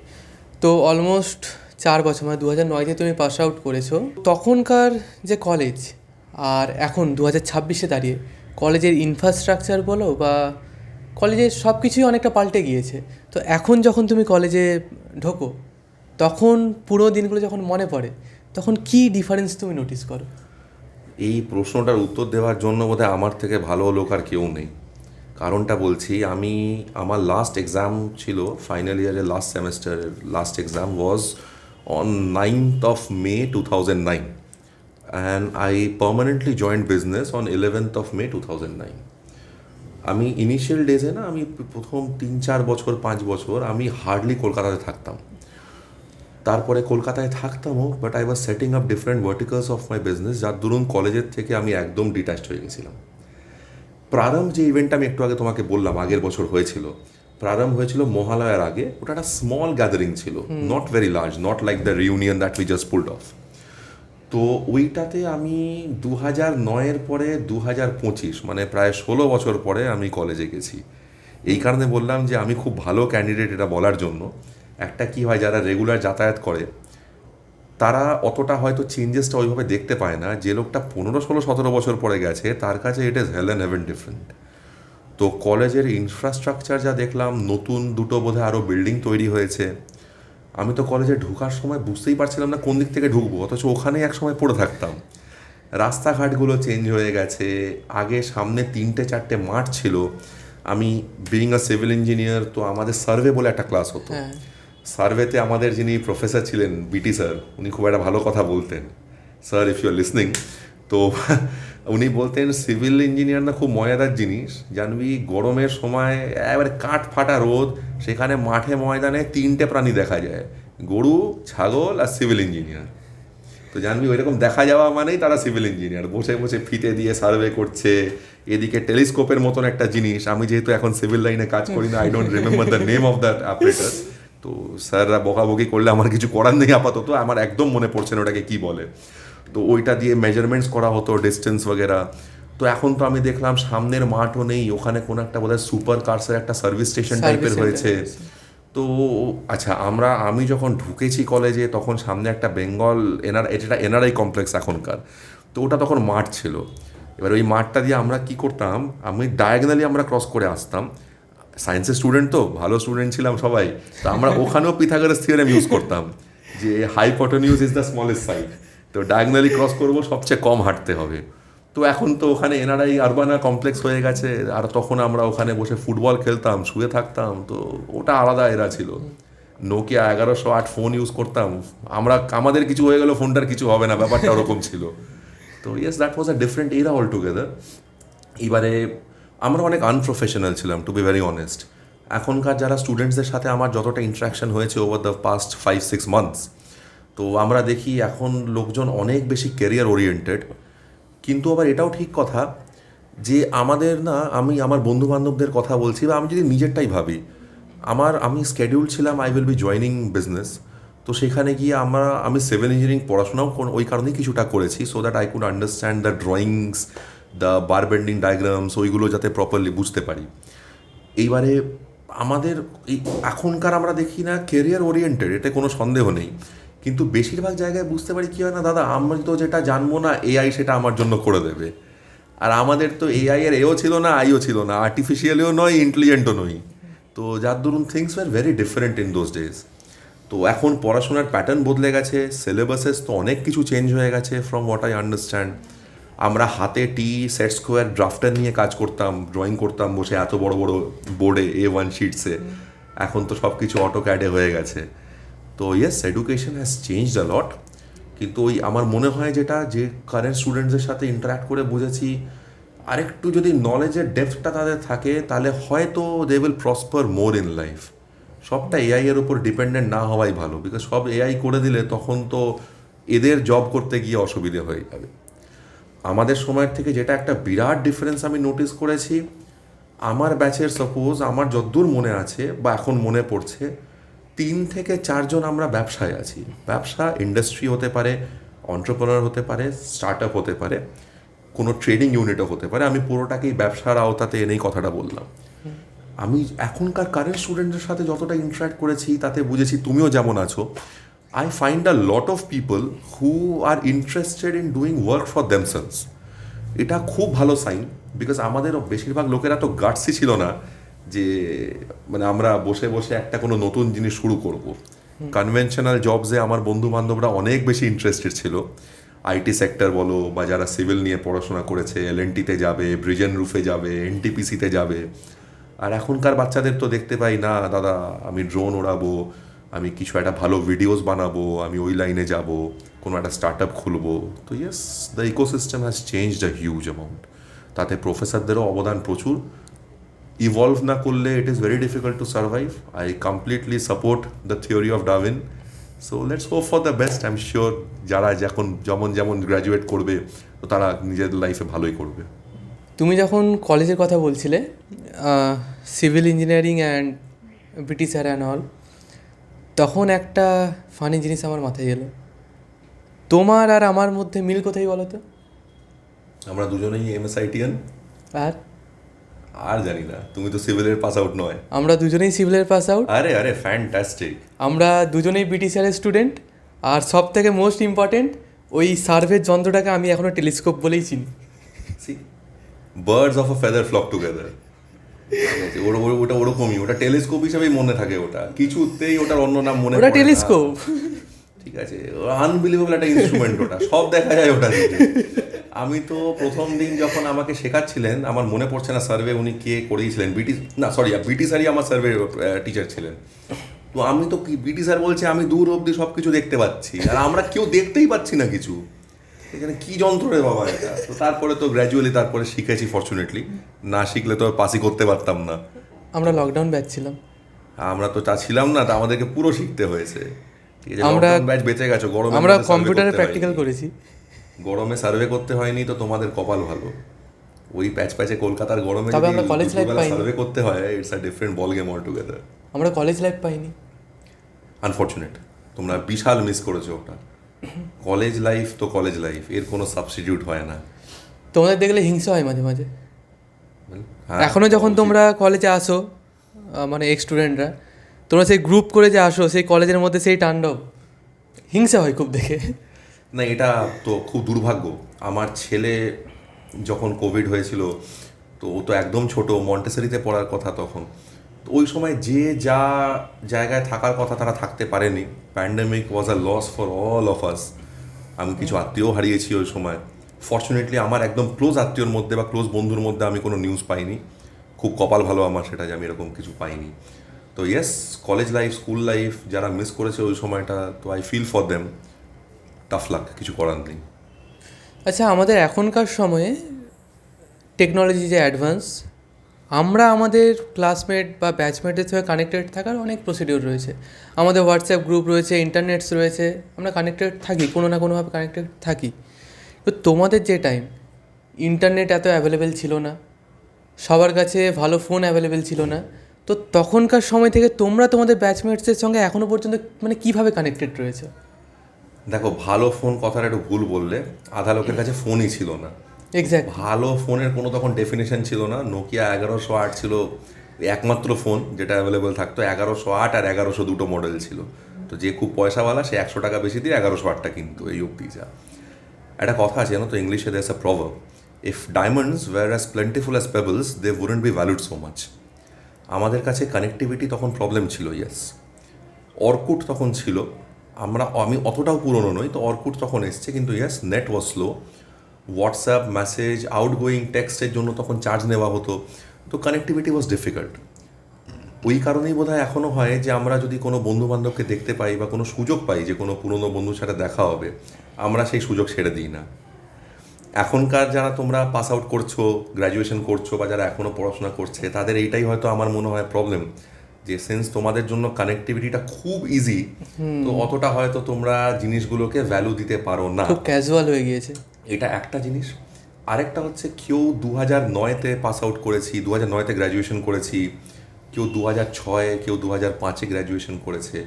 তো অলমোস্ট 4 বছর, মানে 2009-তে তুমি পাস আউট করেছো। তখনকার যে কলেজ আর এখন 2026-এ দাঁড়িয়ে কলেজের ইনফ্রাস্ট্রাকচার বলো বা কলেজের সব কিছুই অনেকটা পাল্টে গিয়েছে। তো এখন যখন তুমি কলেজে ঢোকো, তখন পুরো দিনগুলো যখন মনে পড়ে, তখন কি ডিফারেন্স তুমি নোটিস করো? এই প্রশ্নটার উত্তর দেওয়ার জন্য বোধহয় আমার থেকে ভালো লোক আর কেউ নেই। কারণটা বলছি, আমার লাস্ট এক্সাম ছিল ফাইনাল ইয়ারের লাস্ট সেমেস্টারের last exam was on 9th of May 2009, and I permanently joined business on 11th of May 2009. আমি ইনিশিয়াল ডেজে না, আমি প্রথম 3-4 বছর 5 বছর আমি হার্ডলি কলকাতাতে থাকতাম। তারপরে কলকাতায় থাকতামও, but I was setting up different verticals of my business, যার দরুন কলেজের থেকে আমি একদম ডিট্যাচড হয়ে গেছিলাম। প্রারম্ভ যে ইভেন্টটা আমি একটু আগে তোমাকে বললাম আগের বছর হয়েছিল, প্রারম্ভ হয়েছিল মহালয়ার আগে। ওটা একটা স্মল গ্যাদারিং ছিল, not very large, not like the reunion that we just pulled of. তো ওইটাতে আমি 2009-এর পরে 2025, মানে প্রায় 16 বছর পরে আমি কলেজে গেছি। এই কারণে বললাম যে আমি খুব ভালো ক্যান্ডিডেট এটা বলার জন্য। একটা কি হয়, যারা রেগুলার যাতায়াত করে তারা অতটা হয়তো চেঞ্জেসটা ওইভাবে দেখতে পায় না। যে লোকটা 15, 16, 17 বছর পরে গেছে, তার কাছে it is hell and heaven different. তো কলেজের ইনফ্রাস্ট্রাকচার যা দেখলাম, নতুন দুটো বোধহয় আরও বিল্ডিং তৈরি হয়েছে। আমি তো কলেজে ঢোকার সময় বুঝতেই পারছিলাম না কোন দিক থেকে ঢুকবো, অথচ ওখানেই এক সময় পড়ে থাকতাম। রাস্তাঘাটগুলো চেঞ্জ হয়ে গেছে। আগে সামনে 3-4টে মাঠ ছিল। আমি বিইং আ সিভিল ইঞ্জিনিয়ার, তো আমাদের সার্ভে বলে একটা ক্লাস হতো। সার্ভেতে আমাদের যিনি প্রফেসর ছিলেন, বিটি স্যার, উনি খুব একটা ভালো কথা বলতেন। Sir, if you are listening, তো উনি বলতেন সিভিল ইঞ্জিনিয়ার না খুব মজাদার জিনিস, জানবি গরমের সময় একেবারে কাঠ ফাটা রোদ, সেখানে মাঠে ময়দানে 3টে প্রাণী দেখা যায়, গরু, ছাগল আর সিভিল ইঞ্জিনিয়ার। তো জানবি ওইরকম দেখা যাওয়া মানেই তারা সিভিল ইঞ্জিনিয়ার, বসে বসে ফিতে দিয়ে সার্ভে করছে। এদিকে টেলিস্কোপের মতন একটা জিনিস, আমি যেহেতু এখন সিভিল লাইনে কাজ করি না, I don't remember the name of that operator. তো স্যাররা বকাবকি করলে আমার কিছু করার নেই আপাতত, আমার একদম মনে পড়ছে না ওটাকে কী বলে। তো ওইটা দিয়ে মেজারমেন্টস করা হতো, ডিস্টেন্স বগেরা। তো এখন তো আমি দেখলাম সামনের মাঠও নেই, ওখানে কোনো একটা বোধহয় সুপার কার্সের একটা সার্ভিস স্টেশন টাইপের হয়েছে। তো আচ্ছা, আমি যখন ঢুকেছি কলেজে তখন সামনে একটা বেঙ্গল এটা এনআরআই কমপ্লেক্স এখনকার। তো ওটা তখন মাঠ ছিল। এবার ওই মাঠটা দিয়ে আমরা কি করতাম, আমি ডায়াগনালি আমরা ক্রস করে আসতাম। সায়েন্সের স্টুডেন্ট তো, ভালো স্টুডেন্ট ছিলাম সবাই, তো আমরা ওখানেও পিথাগোরাস থিওরেম ইউজ করতাম যে হাইপোটেনিউজ ইজ দ্য স্মলেস্ট সাইড, তো ডায়াগনালি ক্রস করবো, সবচেয়ে কম হাঁটতে হবে। তো এখন তো ওখানে এনআরআই আরবানা কমপ্লেক্স হয়ে গেছে, আর তখন আমরা ওখানে বসে ফুটবল খেলতাম, শুয়ে থাকতাম, তো ওটা আলাদা এরা ছিল। নোকিয়া 1108 ফোন ইউজ করতাম আমরা, আমাদের কিছু হয়ে গেল ফোনটার কিছু হবে না, ব্যাপারটা ওরকম ছিল। তো yes, that was a different এরা অল টুগেদার। এবারে আমরা অনেক আনপ্রফেশনাল ছিলাম, টু বি ভেরি অনেস্ট। এখনকার যারা স্টুডেন্টসদের সাথে আমার যতটা ইন্টারাকশন হয়েছে ওভার দ্য পাস্ট 5-6 মান্থস, তো আমরা দেখি এখন লোকজন অনেক বেশি ক্যারিয়ার ওরিয়েন্টেড। কিন্তু আবার এটাও ঠিক কথা যে আমাদের না, আমি আমার বন্ধু বান্ধবদের কথা বলছি, বা আমি যদি নিজেরটাই ভাবি, আমি স্কেডিউল ছিলাম I will be joining business. তো সেখানে গিয়ে আমি সিভিল ইঞ্জিনিয়ারিং পড়াশোনাও ওই কারণেই কিছুটা করেছি, so that I could understand the drawings, the bar bending diagrams, ওইগুলো যাতে প্রপারলি বুঝতে পারি। এইবারে আমাদের এই এখনকার আমরা দেখি না কেরিয়ার ওরিয়েন্টেড, এতে কোনো সন্দেহ নেই, কিন্তু বেশিরভাগ জায়গায় বুঝতে পারি কী হয় না দাদা, আমি তো যেটা জানবো না এআই সেটা আমার জন্য করে দেবে। আর আমাদের তো এআই এর এও ছিল না, আইও ছিল না, আর্টিফিশিয়ালিও নয়, ইন্টেলিজেন্টও নই। তো যার দরুন things were very different in those days. তো এখন পড়াশোনার প্যাটার্ন বদলে গেছে, সিলেবাসেস তো অনেক কিছু চেঞ্জ হয়ে গেছে ফ্রম হোয়াট আই আন্ডারস্ট্যান্ড। আমরা হাতে সেট স্কোয়ার ড্রাফটার নিয়ে কাজ করতাম, ড্রয়িং করতাম বসে এত বড় বড় বোর্ডে A1 শিটসে, এখন তো সব কিছু অটোক্যাডে হয়ে গেছে। তো ইয়েস, এডুকেশন হ্যাজ চেঞ্জড আ লট। কিন্তু ওই আমার মনে হয় যেটা, যে কারেন্ট স্টুডেন্টসদের সাথে ইন্টারাক্ট করে বুঝেছি, আরেকটু যদি নলেজের ডেপথটা তাদের থাকে তাহলে হয়তো they will prosper more in life. সবটা এআই এর উপর ডিপেন্ডেন্ট না হওয়াই ভালো, বিকজ সব এআই করে দিলে তখন তো এদের জব করতে গিয়ে অসুবিধে হয়ে যাবে। আমাদের সময়ের থেকে যেটা একটা বিরাট ডিফারেন্স আমি নোটিস করেছি, আমার ব্যাচের সাপোজ আমার যদ্দূর মনে আছে বা এখন মনে পড়ছে, 3 থেকে 4 জন আমরা ব্যবসায় আছি। ব্যবসা ইন্ডাস্ট্রি হতে পারে, অন্টারপ্রেনার হতে পারে, স্টার্ট আপ হতে পারে, কোনো ট্রেডিং ইউনিটও হতে পারে। আমি পুরোটাকেই ব্যবসার আওতাতে এনেই কথাটা বললাম। আমি এখনকার কারেন্ট স্টুডেন্টদের সাথে যতটা ইন্টারাক্ট করেছি তাতে বুঝেছি, তুমিও যেমন আছো, I find a lot of people who R interested in doing work for themselves. এটা খুব ভালো সাইন, বিকজ আমাদের বেশিরভাগ লোকেরা তো গাটসই ছিল না যে মানে আমরা বসে বসে একটা কোনো নতুন জিনিস শুরু করব। কনভেনশনাল জবসে আমার বন্ধু বান্ধবরা অনেক বেশি ইন্টারেস্টেড ছিল। আইটি সেক্টর বলো, বা যারা সিভিল নিয়ে পড়াশোনা করেছে, এলএনটিতে যাবে, ব্রিজেন রুফে যাবে, এনটিপিসিতে যাবে। আর এখনকার বাচ্চাদের তো দেখতে পাই না দাদা, আমি ড্রোন ওড়াবো, আমি কিছু একটা ভালো ভিডিওস বানাবো, আমি ওই লাইনে যাব, কোনো একটা স্টার্ট আপ খুলবো। তো yes, the ecosystem has changed a huge amount. তাতে প্রফেসরদেরও অবদান প্রচুর। ইভলভ না করলে it is very difficult to survive. I completely support the theory of Darwin. So let's hope for the best. I am sure যারা যেমন graduate করবে, তো তারা নিজের লাইফে ভালোই করবে। তুমি যখন কলেজের কথা বলছিলে, civil engineering and Britisher and all, তখন একটা ফানি জিনিস আমার মাথায় এলো, তোমার আর আমার মধ্যে মিল কোথায় বলো তো? আমরা দুজনেই MSITian। আর জানি না, তুমি তো সিভিলের পাস আউট নয়। আমরা দুজনেই সিভিলের পাস আউট। আরে ফ্যান্টাস্টিক। আমরা দুজনেই ব্রিটিশারের স্টুডেন্ট। আর সব থেকে মোস্ট ইম্পর্টেন্ট, ওই সার্ভের যন্ত্রটাকে আমি এখনও টেলিস্কোপ বলেই চিনি। Birds of a feather flock together. ওটা ওরকমই, ওটা টেলিস্কোপ হিসেবেই মনে থাকে, ওটা কিছুতেই ওটার অন্য নাম মনে ওটা টেলিস্কোপ। ঠিক আছে, আনবিলিভেবল একটা ইনস্ট্রুমেন্ট, ওটা সব দেখা যায় ওটা থেকে। আমি তো প্রথম দিন যখন আমাকে শেখাচ্ছিলেন, আমার মনে পড়ছে না সার্ভে উনি কে করিয়েছিলেন, বিটি স্যারই আমার সার্ভে টিচার ছিলেন। তো আমি তো বিটি স্যার বলছে আমি দূর অবধি সব কিছু দেখতে পাচ্ছি, আর আমরা কেউ দেখতেই পাচ্ছি না কিছু, এখানে কি যন্ত্র রে বাবা এটা। তো তারপরে তো গ্র্যাজুয়ালি তারপরে শিখেছি, ফরচুনেটলি। না শিখলে তো পাসই করতে পারতাম না। আমরা লকডাউন ব্যাচ ছিলাম। আমরা তো তা ছিলাম না, তা আমাদেরকে পুরো শিখতে হয়েছে। ঠিক আছে, লকডাউন ব্যাচ বেঁচে গেছো। গরমে আমরা কম্পিউটারে প্র্যাকটিক্যাল করেছি, গরমে সার্ভে করতে হয়নি, তো তোমাদের কপাল ভালো। ওই প্যাচে কলকাতার গরমে তবে আমরা কলেজ লাইফ পাইনি। সার্ভে করতে হয়, it's a different ball game all together. আমরা কলেজ লাইফ পাইনি, আনফরচুনেট। তোমরা বিশাল মিস করেছো ওটা। কলেজ লাইফ তো কলেজ লাইফ, এর কোনো সাবস্টিটিউট হয় না। তোমাদের দেখলে হিংসা হয় মাঝে মাঝে। হ্যাঁ, এখনও যখন তোমরা কলেজে আসো, মানে এক্স স্টুডেন্টরা, তোমরা সেই গ্রুপ করে যে আসো, সেই কলেজের মধ্যে সেই তাণ্ডব, হিংসা হয় খুব দেখে। না, এটা তো খুব দুর্ভাগ্য। আমার ছেলে যখন কোভিড হয়েছিল, তো ও তো একদম ছোট, মন্টেসরিতে পড়ার কথা তখন। তো ওই সময় যে যা জায়গায় থাকার কথা তারা থাকতে পারেনি। Pandemic was a loss for all of us. আমি কিছু আত্মীয় হারিয়েছি ওই সময়। ফর্চুনেটলি আমার একদম ক্লোজ আত্মীয়র মধ্যে বা ক্লোজ বন্ধুর মধ্যে আমি কোনো নিউজ পাইনি। খুব কপাল ভালো আমার সেটা, যে আমি এরকম কিছু পাইনি। তো yes, college life, school life যারা মিস করেছে ওই সময়টা, তো I feel for them. Tough luck, কিছু করার নেই। আচ্ছা, আমাদের এখনকার সময়ে টেকনোলজি যে অ্যাডভান্স, আমরা আমাদের ক্লাসমেট বা ব্যাচমেটের সঙ্গে কানেক্টেড থাকার অনেক প্রসিডিওর রয়েছে। আমাদের হোয়াটসঅ্যাপ গ্রুপ রয়েছে, ইন্টারনেটস রয়েছে, আমরা কানেক্টেড থাকি, কোনো না কোনোভাবে কানেক্টেড থাকি। তো তোমাদের যে টাইম, ইন্টারনেট এত অ্যাভেলেবেল ছিল না, সবার কাছে ভালো ফোন অ্যাভেলেবেল ছিল না, তো তখনকার সময় থেকে তোমরা তোমাদের ব্যাচমেটসের সঙ্গে এখনও পর্যন্ত মানে কীভাবে কানেক্টেড রয়েছে? দেখো, ভালো ফোন কথাটা একটু ভুল বললে। আধা লোকের কাছে ফোনই ছিল না। এক্স্যাক্ট। ভালো ফোনের কোনো তখন ডেফিনেশন ছিল না। নোকিয়া 1108 ছিল একমাত্র ফোন যেটা অ্যাভেলেবেল থাকতো। 1108 আর 1100 দুটো মডেল ছিল। তো যে খুব পয়সাওয়ালা সে 100 টাকা বেশি দিয়ে 1108টা কিনতো, এই অব্দি যা। একটা কথা আছে জানো তো, ইংলিশে there's a proverb, if diamonds were as plentiful as pebbles they wouldn't be valued so much. আমাদের কাছে কানেক্টিভিটি তখন প্রবলেম ছিল, ইয়েস। অর্কুট তখন ছিল। আমি অতটাও পুরনো নই, তো অর্কুট তখন এসছে, কিন্তু ইয়েস, নেট ওয়াজ স্লো। হোয়াটসঅ্যাপ মেসেজ, আউটগোয়িং টেক্সটের জন্য তখন চার্জ নেওয়া হতো। তো কানেক্টিভিটি ওয়াজ ডিফিকাল্ট। ওই কারণেই বোধহয় এখনও হয় যে আমরা যদি কোনো বন্ধু বান্ধবকে দেখতে পাই বা কোনো সুযোগ পাই যে কোনো পুরনো বন্ধুর সাথে দেখা হবে, আমরা সেই সুযোগ ছেড়ে দিই না। এখনকার যারা তোমরা পাস আউট করছো, গ্র্যাজুয়েশন করছো, বা যারা এখনও পড়াশোনা করছে, তাদের এইটাই হয়তো আমার মনে হয় প্রবলেম, যে সেন্স তোমাদের জন্য কানেক্টিভিটিটা খুব ইজি, তো অতটা হয়তো তোমরা জিনিসগুলোকে ভ্যালু দিতে পারো না। খুব ক্যাজুয়াল হয়ে গিয়েছে। এটা একটা জিনিস। আরেকটা হচ্ছে, কেউ 2009-তে পাস আউট করেছি, 2009-তে গ্র্যাজুয়েশন করেছি, কেউ 2006, কেউ 2005-এ গ্র্যাজুয়েশন করেছে।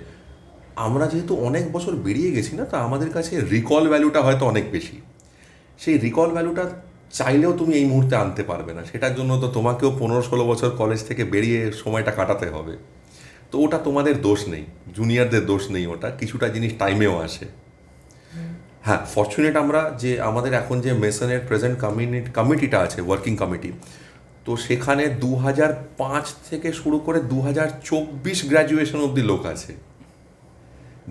আমরা যেহেতু অনেক বছর বেরিয়ে গেছি না, তো আমাদের কাছে রিকল ভ্যালুটা হয়তো অনেক বেশি। সেই রিকল ভ্যালুটা চাইলেও তুমি এই মুহূর্তে আনতে পারবে না। সেটার জন্য তো তোমাকেও 15-16 বছর কলেজ থেকে বেরিয়ে সময়টা কাটাতে হবে। তো ওটা তোমাদের দোষ নেই, জুনিয়রদের দোষ নেই, ওটা কিছুটা জিনিস টাইমেও আসে। হ্যাঁ, ফর্চুনেট আমরা যে আমাদের এখন যে মেসনের প্রেজেন্ট কমিটিটা আছে, ওয়ার্কিং কমিটি, তো সেখানে 2005 থেকে শুরু করে 2024 গ্র্যাজুয়েশন অবধি লোক আছে।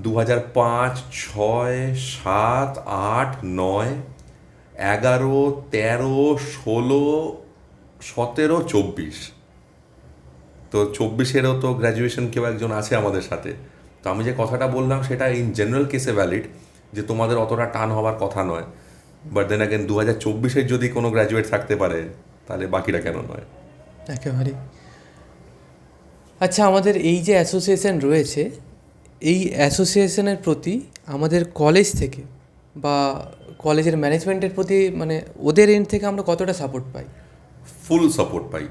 2005, 6, 7, 8, 9, 11, 13, 16, 17, 24। তো 24-এরও তো গ্র্যাজুয়েশন কেউ একজন আছে আমাদের সাথে। তো আমি যে কথাটা বললাম সেটা ইন জেনারেল কেসে ভ্যালিড, যে তোমাদের অতটা টান হওয়ার কথা নয়। বাট দেন অ্যাগেন 2024-এর যদি কোনো গ্র্যাজুয়েট থাকতে পারে, তাহলে বাকিরা কেন নয়? একেবারে। আচ্ছা, আমাদের এই যে অ্যাসোসিয়েশন রয়েছে, এই অ্যাসোসিয়েশনের প্রতি আমাদের কলেজ থেকে বা কলেজের ম্যানেজমেন্টের প্রতি মানে ওদের এন্ড থেকে আমরা কতটা সাপোর্ট পাই? ফুল সাপোর্ট পাই।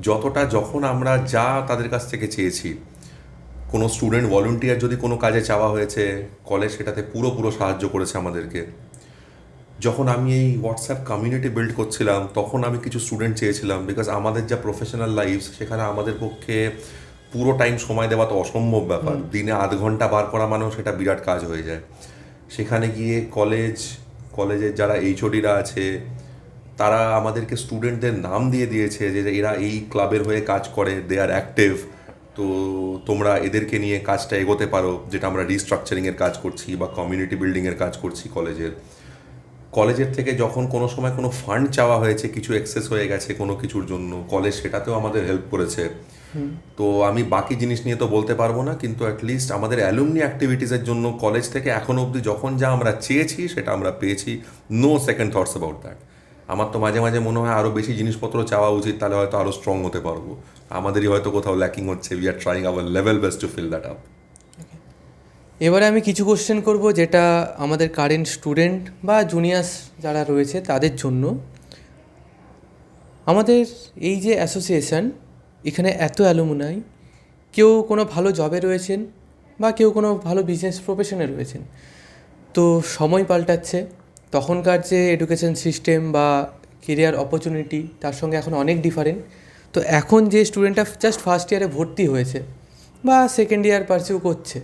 যতটা যখন আমরা যা তাদের কাছ থেকে চেয়েছি, কোনো স্টুডেন্ট ভলেন্টিয়ার যদি কোনো কাজে চাওয়া হয়েছে, কলেজ সেটাতে পুরো সাহায্য করেছে আমাদেরকে। যখন আমি এই হোয়াটসঅ্যাপ কমিউনিটি বিল্ড করছিলাম, তখন আমি কিছু স্টুডেন্ট চেয়েছিলাম, বিকজ আমাদের যা প্রফেশনাল লাইফ, সেখানে আমাদের পক্ষে পুরো টাইম সময় দেওয়া তো অসম্ভব ব্যাপার। দিনে আধ ঘন্টা বার করা মানেও সেটা বিরাট কাজ হয়ে যায়। সেখানে গিয়ে কলেজের যারা এইচওডিরা আছে, তারা আমাদেরকে স্টুডেন্টদের নাম দিয়ে দিয়েছে যে এরা এই ক্লাবের হয়ে কাজ করে, দে আর অ্যাক্টিভ, তো তোমরা এদেরকে নিয়ে কাজটা এগোতে পারো, যেটা আমরা রিস্ট্রাকচারিংয়ের কাজ করছি বা কমিউনিটি বিল্ডিংয়ের কাজ করছি কলেজের থেকে যখন কোনো সময় কোনো ফান্ড চাওয়া হয়েছে, কিছু এক্সেস হয়ে গেছে কোনো কিছুর জন্য, কলেজ সেটাতেও আমাদের হেল্প করেছে। তো আমি বাকি জিনিস নিয়ে তো বলতে পারবো না, কিন্তু অ্যাটলিস্ট আমাদের অ্যালুমনি অ্যাক্টিভিটিসের জন্য কলেজ থেকে এখনও অবধি যখন যা আমরা চেয়েছি সেটা আমরা পেয়েছি। No second thoughts about that. আমার তো মাঝে মাঝে মনে হয় আরও বেশি জিনিসপত্র চাওয়া উচিত, তাহলে হয়তো আরও স্ট্রং হতে পারবো। আমাদেরই হয়তো কোথাও ল্যাকিং হচ্ছে। We are trying our level best to fill that up. এবারে আমি কিছু কোশ্চেন করব যেটা আমাদের কারেন্ট স্টুডেন্ট বা জুনিয়র্স যারা রয়েছে তাদের জন্য। আমাদের এই যে অ্যাসোসিয়েশন, এখানে এত অ্যালুমনাই, কেউ কোনো ভালো জবে রয়েছেন বা কেউ কোনো ভালো বিজনেস প্রফেশনে রয়েছেন। তো সময় পাল্টাচ্ছে, তখনকার যে এডুকেশন সিস্টেম বা কেরিয়ার অপরচুনিটি তার সঙ্গে এখন অনেক ডিফারেন্ট। তো এখন যে স্টুডেন্টরা জাস্ট ফার্স্ট ইয়ারে ভর্তি হয়েছে বা সেকেন্ড ইয়ার পারসিউ করছে,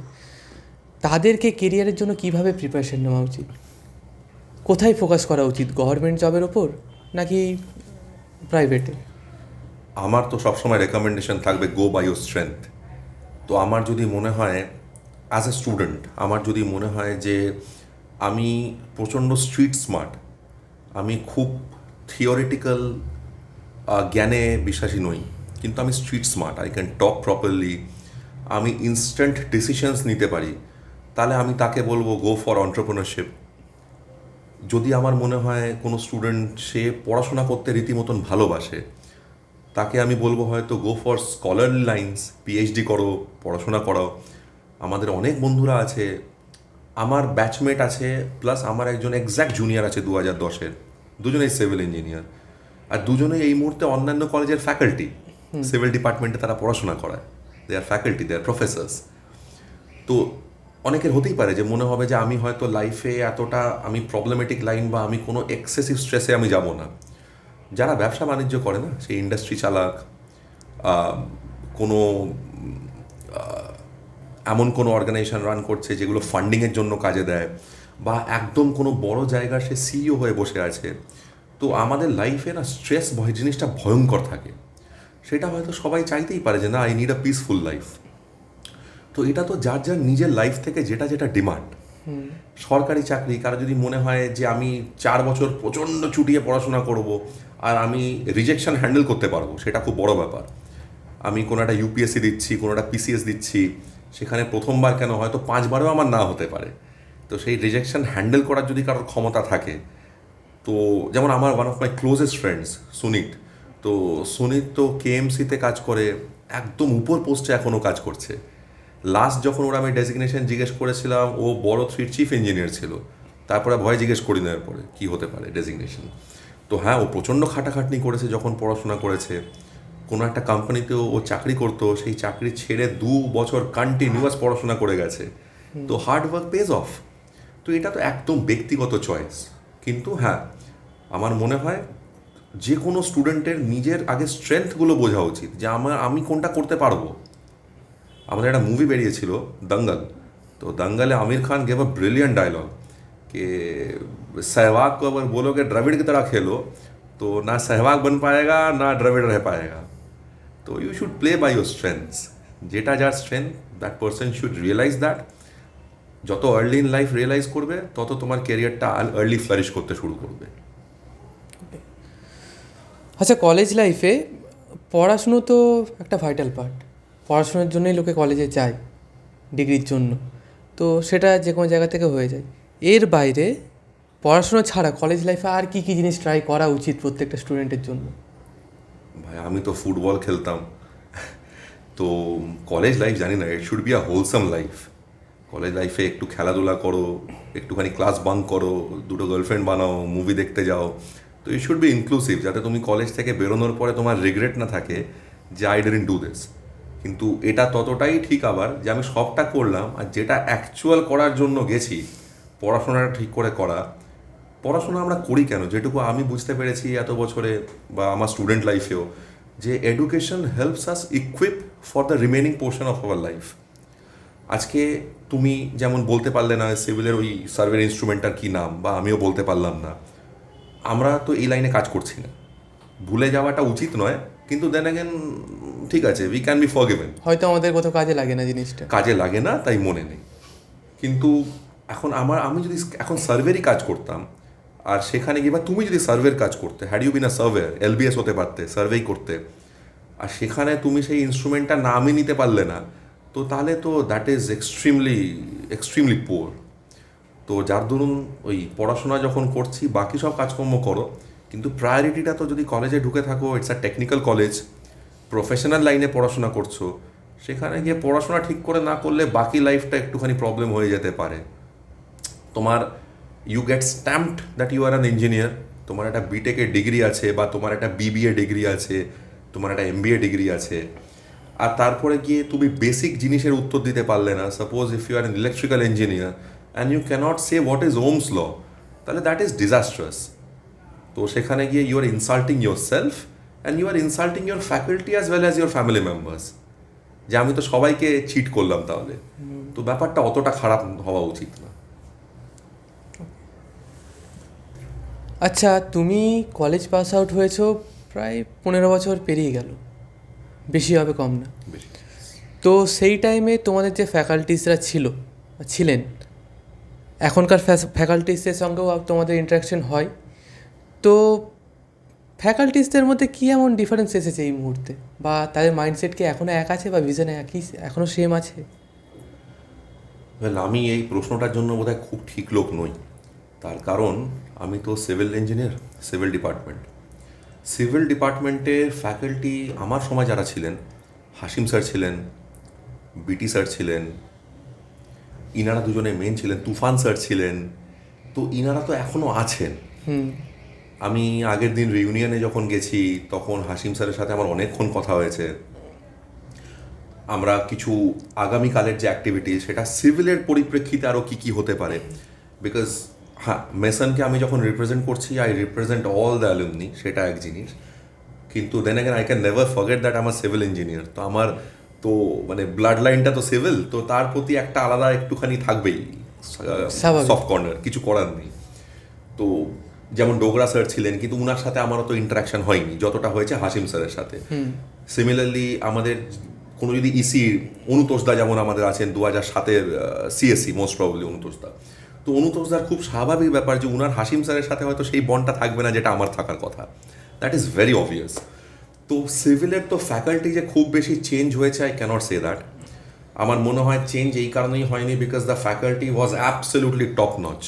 তাদেরকে কেরিয়ারের জন্য কিভাবে প্রিপারেশন নেওয়া উচিত? কোথায় ফোকাস করা উচিত, গভর্নমেন্ট জবের ওপর নাকি প্রাইভেটে? আমার তো সবসময় রেকমেন্ডেশন থাকবে গো বাই ইউর স্ট্রেংথ। তো আমার যদি মনে হয় অ্যাজ এ স্টুডেন্ট, আমার যদি মনে হয় যে আমি প্রচণ্ড স্ট্রিট স্মার্ট, আমি খুব থিওরিটিক্যাল জ্ঞানে বিশ্বাসী নই, কিন্তু আমি street smart, I can talk properly, আমি ইনস্ট্যান্ট ডিসিশনস নিতে পারি, তাহলে আমি তাকে বলবো গো ফর অন্টারপ্রেনারশিপ। যদি আমার মনে হয় কোনো স্টুডেন্ট সে পড়াশোনা করতে রীতিমতন ভালোবাসে, তাকে আমি বলবো হয়তো go for scholarly lines, PhD করো, পড়াশোনা করো। আমাদের অনেক বন্ধুরা আছে, আমার ব্যাচমেট আছে, প্লাস আমার একজন এক্স্যাক্ট জুনিয়র আছে 2010-এর, দুজনেই সিভিল ইঞ্জিনিয়ার, আর দুজনেই এই মুহূর্তে অন্যান্য কলেজের ফ্যাকাল্টি, সিভিল ডিপার্টমেন্টে তারা পড়াশোনা করায়, দে আর ফ্যাকাল্টি, দে আর প্রফেসর্স। তো অনেকের হতেই পারে যে মনে হবে যে আমি হয়তো লাইফে এতটা আমি প্রবলেমেটিক লাইন বা আমি কোনো এক্সেসিভ স্ট্রেসে আমি যাব না। যারা ব্যবসা বাণিজ্য করে না, সেই ইন্ডাস্ট্রি চালাক, কোনো এমন কোনো অর্গানাইজেশন রান করছে যেগুলো ফান্ডিংয়ের জন্য কাজে দেয়, বা একদম কোনো বড় জায়গার সে সিইও হয়ে বসে আছে, তো আমাদের লাইফে না স্ট্রেস ভয় জিনিসটা ভয়ঙ্কর থাকে। সেটা হয়তো সবাই চাইতেই পারে যে না, I need a peaceful life. তো এটা তো যার যার নিজের লাইফ থেকে যেটা যেটা ডিমান্ড। সরকারি চাকরি কারো যদি মনে হয় যে আমি 4 বছর প্রচণ্ড চুটিয়ে পড়াশোনা করব আর আমি রিজেকশন হ্যান্ডেল করতে পারবো, সেটা খুব বড় ব্যাপার। আমি কোনো একটা ইউপিএসসি দিচ্ছি, কোনো একটা পিসিএস দিচ্ছি, সেখানে প্রথমবার কেন হয়তো 5বারও আমার না হতে পারে। তো সেই রিজেকশন হ্যান্ডেল করার যদি কারোর ক্ষমতা থাকে, তো যেমন আমার one of my closest friends Sunit, তো সুনীত তো কেএমসিতে কাজ করে, একদম উপর পোস্টে এখনও কাজ করছে। লাস্ট যখন ওরা আমি ডেজিগনেশন জিজ্ঞেস করেছিলাম, ও বড় 3 চিফ ইঞ্জিনিয়ার ছিল, তারপরে ভয় জিজ্ঞেস করি নেওয়ার পরে কী হতে পারে ডেজিগনেশন। তো হ্যাঁ, ও প্রচণ্ড খাটাখাটনি করেছে যখন পড়াশোনা করেছে। কোনো একটা কোম্পানিতেও ও চাকরি করতো, সেই চাকরি ছেড়ে 2 বছর কন্টিনিউয়াস পড়াশোনা করে গেছে। তো হার্ড ওয়ার্ক পেজ অফ। তো এটা তো একদম ব্যক্তিগত চয়েস। কিন্তু হ্যাঁ, আমার মনে হয় যে কোনো স্টুডেন্টের নিজের আগে স্ট্রেংথগুলো বোঝা উচিত, যে আমি কোনটা করতে পারবো। আমাদের একটা মুভি বেরিয়েছিল দঙ্গল, তো দঙ্গলে Aamir Khan gave a brilliant dialogue कि सहवाग को अगर बोलोगे द्रविड़ की तरह खेलो तो ना सहवाग बन पाएगा ना द्रविड़ रह पाएगा। तो you should play by your strengths, যেটা যার strength that person should realise that. যত আর্লি ইন লাইফ রিয়েলাইজ করবে, তত তোমার ক্যারিয়ারটা আর্লি ফ্লারিশ করতে শুরু করবে। আচ্ছা, কলেজ লাইফে পড়াশুনো তো একটা ভাইটাল পার্ট। পড়াশোনার জন্যই লোকে কলেজে যায়, ডিগ্রির জন্য। তো সেটা যে কোনো জায়গা থেকে হয়ে যায়। এর বাইরে পড়াশোনা ছাড়া কলেজ লাইফে আর কী কী জিনিস ট্রাই করা উচিত প্রত্যেকটা স্টুডেন্টের জন্য? ভাই, আমি তো ফুটবল খেলতাম, তো কলেজ লাইফ জানি না, it should be a wholesome life. College লাইফে একটু খেলাধুলা করো, একটুখানি ক্লাস বাঙ্ক করো, 2টো গার্লফ্রেন্ড বানাও, মুভি দেখতে যাও। তো ইট শুড বি ইনক্লুসিভ, যাতে তুমি কলেজ থেকে বেরোনোর পরে তোমার রিগ্রেট না থাকে যে আই ডিডন্ট ডু দিস। কিন্তু এটা ততটাই ঠিক আবার যে আমি সবটা করলাম, আর যেটা অ্যাকচুয়াল করার জন্য গেছি, পড়াশোনাটা ঠিক করে করা। পড়াশোনা আমরা করি কেন, যেটুকু আমি বুঝতে পেরেছি এত বছরে বা আমার স্টুডেন্ট লাইফেও, যে education helps us equip for the remaining portion of our life. আজকে তুমি যেমন বলতে পারলে না সিভিলের ওই সার্ভের ইনস্ট্রুমেন্টটার কী নাম, বা আমিও বলতে পারলাম না, আমরা তো এই লাইনে কাজ করছি না। ভুলে যাওয়াটা উচিত নয়, কিন্তু দেন অ্যাগেন ঠিক আছে, উই ক্যান বি ফরগিভেন। হয়তো আমাদের কোথাও কাজে লাগে না জিনিসটা, কাজে লাগে না তাই মনে নেই। কিন্তু এখন আমি যদি এখন সার্ভেরই কাজ করতাম, আর সেখানে গিয়ে বা তুমি যদি সার্ভের কাজ করতে, had you been a surveyor, LBS হতে পারতে, সার্ভেই করতে, আর সেখানে তুমি সেই ইনস্ট্রুমেন্টটা নামই নিতে পারলে না, তো তাহলে তো দ্যাট ইজ এক্সট্রিমলি পুয়ার। তো যার দরুন ওই পড়াশোনা যখন করছি, বাকি সব কাজকর্ম করো, কিন্তু প্রায়োরিটিটা তো যদি কলেজে ঢুকে থাকো, it's a technical college, professional লাইনে পড়াশোনা করছো, সেখানে গিয়ে পড়াশোনা ঠিক করে না করলে বাকি লাইফটা একটুখানি প্রবলেম হয়ে যেতে পারে। তোমার you get stamped that you are an engineer, তোমার একটা বিটেকের ডিগ্রি আছে, বা তোমার একটা বিবিএ ডিগ্রি আছে, তোমার একটা এমবিএ ডিগ্রি আছে, আর তারপরে গিয়ে তুমি বেসিক জিনিসের উত্তর দিতে পারলে না। Suppose if you are an electrical engineer and you can't say what is Ohm's law, তাহলে দ্যাট ইজ ডিজাস্ট্রাস। তো সেখানে গিয়ে you are insulting yourself and you are insulting your faculty as well as your family members, যে আমি তো সবাইকে cheat করলাম তাহলে। তো ব্যাপারটা অতটা খারাপ হওয়া উচিত না। আচ্ছা, তুমি কলেজ পাস আউট হয়েছো প্রায় 15 বছর পেরিয়ে গেল, বেশি হবে কম না। বেশি। তো সেই টাইমে তোমাদের যে ফ্যাকাল্টিসরা ছিলেন, এখনকার ফ্যাকাল্টিসদের সঙ্গেও তোমাদের ইন্টারাকশন হয়, তো ফ্যাকাল্টিসদের মধ্যে কী এমন ডিফারেন্স এসেছে এই মুহূর্তে, বা তাদের মাইন্ডসেট কি এখনও এক আছে, বা ভিশন একই এখনও সেম আছে? আমি এই প্রশ্নটার জন্য বোধহয় খুব ঠিক লোক নই। তার কারণ আমি তো সিভিল ইঞ্জিনিয়ার, সিভিল ডিপার্টমেন্টের ফ্যাকাল্টি আমার সময় যারা ছিলেন, হাসিম স্যার ছিলেন, বিটি স্যার ছিলেন, ইনারা দুজনে মেন ছিলেন, তুফান স্যার ছিলেন, তো ইনারা তো এখনও আছেন। আমি আগের দিন রিউনিয়নে যখন গেছি তখন হাসিম স্যারের সাথে আমার অনেকক্ষণ কথা হয়েছে। আমরা কিছু আগামীকালের যে অ্যাক্টিভিটি সেটা সিভিলের পরিপ্রেক্ষিতে আরও কী কী হতে পারে, বিকজ হ্যাঁ, মেসনকে আমি যখন রিপ্রেজেন্ট করছি I represent all the alumni, সেটা এক জিনিস। কিন্তু then again I can never forget that আমার সিভিল ইঞ্জিনিয়ার, তো আমার তো মানে ব্লাড লাইনটা তো সিভিল, তো তার প্রতি একটা আলাদা একটুখানি থাকবেই স্বাভাবিক। সফট কর্নার, কিছু করার নেই। তো যেমন ডোগরা স্যার ছিলেন, কিন্তু উনার সাথে আমারও তো ইন্টারাকশন হয়নি যতটা হয়েছে হাসিম স্যারের সাথে। সিমিলারলি আমাদের কোনো যদি ইসি অনুতোষদা যেমন আমাদের আছেন 2007-এর সিএসসি, মোস্ট প্রবাবলি অনুতোষদা, তো অনুতোষদার খুব স্বাভাবিক ব্যাপার যে উনার হাসিম স্যারের সাথে হয়তো সেই বন্ডটা থাকবে না যেটা আমার থাকার কথা, দ্যাট ইজ ভেরি অবভিয়াস। তো সিভিলের তো ফ্যাকাল্টি যে খুব বেশি চেঞ্জ হয়েছে আই ক্যানট সে দ্যাট। আমার মনে হয় চেঞ্জ এই কারণেই হয়নি because the faculty was absolutely top notch.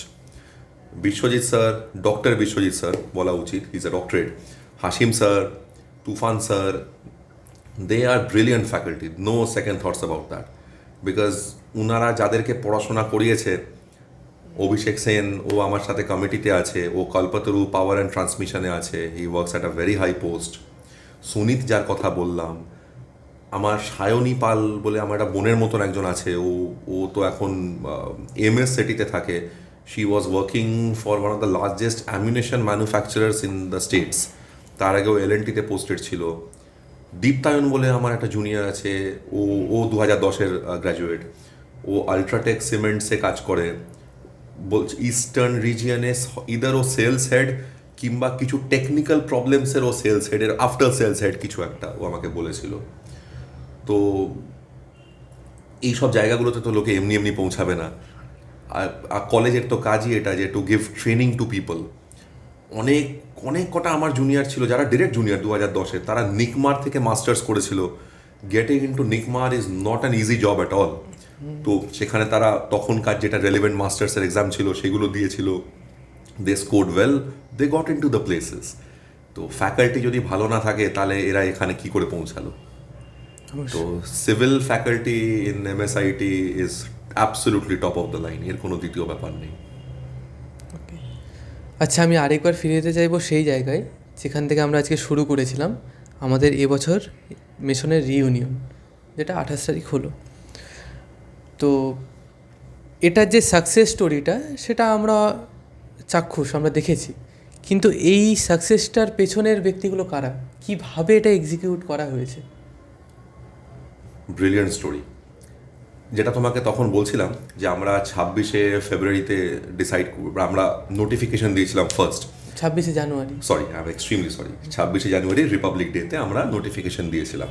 Biswajit sir, doctor Biswajit sir বলা উচিত, is a doctorate, Hasim sir, Tufan sir, they are brilliant faculty, no second thoughts about that. Because উনারা যাদেরকে পড়াশোনা করিয়েছে, অভিষেক সেন ও আমার সাথে কমিটিতে আছে, ও কল্পতরু পাওয়ার অ্যান্ড ট্রান্সমিশনে আছে, he works at a very high post. Sunit যার কথা বললাম, আমার সায়নী পাল বলে আমার একটা বোনের মতন একজন আছে, ও তো এখন এমএস সিটিতে থাকে। She was working for one of the largest ammunition manufacturers in the states, তার আগেও এলএনটিতে পোস্টেড ছিল। দীপ্তায়ন বলে আমার একটা জুনিয়র আছে, ও 2010-এর গ্র্যাজুয়েট, ও আলট্রাটেক সিমেন্টসে কাজ করে। বলছে ইস্টার্ন রিজিয়নে ইদার ও সেলস হেড কিংবা কিছু টেকনিক্যাল প্রবলেমসের ও সেলস হেডের আফটার সেলস হেড কিছু একটা ও আমাকে বলেছিল। তো এইসব জায়গাগুলোতে তো লোকে এমনি এমনি পৌঁছাবে না। আর কলেজের তো কাজই এটা যে to give training two people. অনেক অনেক কটা আমার জুনিয়র ছিল যারা ডিরেক্ট জুনিয়র 2010-এ, তারা নিকমার থেকে মাস্টার্স করেছিল। Getting into NICMAR is not an easy job at all. তো সেখানে তারা তখনকার যেটা রেলিভেন্ট মাস্টার্সের এক্সাম ছিল সেগুলো দিয়েছিল, they scored well, they got into the places. তো ফ্যাকাল্টি যদি ভালো না থাকে তাহলে এরা এখানে কি করে পৌঁছালো? তো civil faculty in MSIT is absolutely top of the line, এর কোনো দ্বিতীয় ব্যাপার নেই। আচ্ছা, আমি আরেকবার ফিরে যেতে চাইবো সেই জায়গায় যেখান থেকে আমরা আজকে শুরু করেছিলাম, আমাদের এবছর মিশনের রিইউনিয়ন, যেটা 28 তারিখ হলো। তো এটার যে সাকসেস স্টোরিটা সেটা আমরা চাক্ষুষ, আমরা দেখেছি, কিন্তু এই সাকসেসটার পেছনের ব্যক্তিগুলো কারা, কীভাবে এটা এক্সিকিউট করা হয়েছে? ব্রিলিয়েন্ট স্টোরি, যেটা তোমাকে তখন বলছিলাম যে আমরা 26শে ফেব্রুয়ারিতে আমরা নোটিফিকেশন দিয়েছিলাম ফার্স্ট। 26শে January, sorry, I am extremely sorry, 26শে জানুয়ারি রিপাবলিক ডেতে আমরা নোটিফিকেশন দিয়েছিলাম।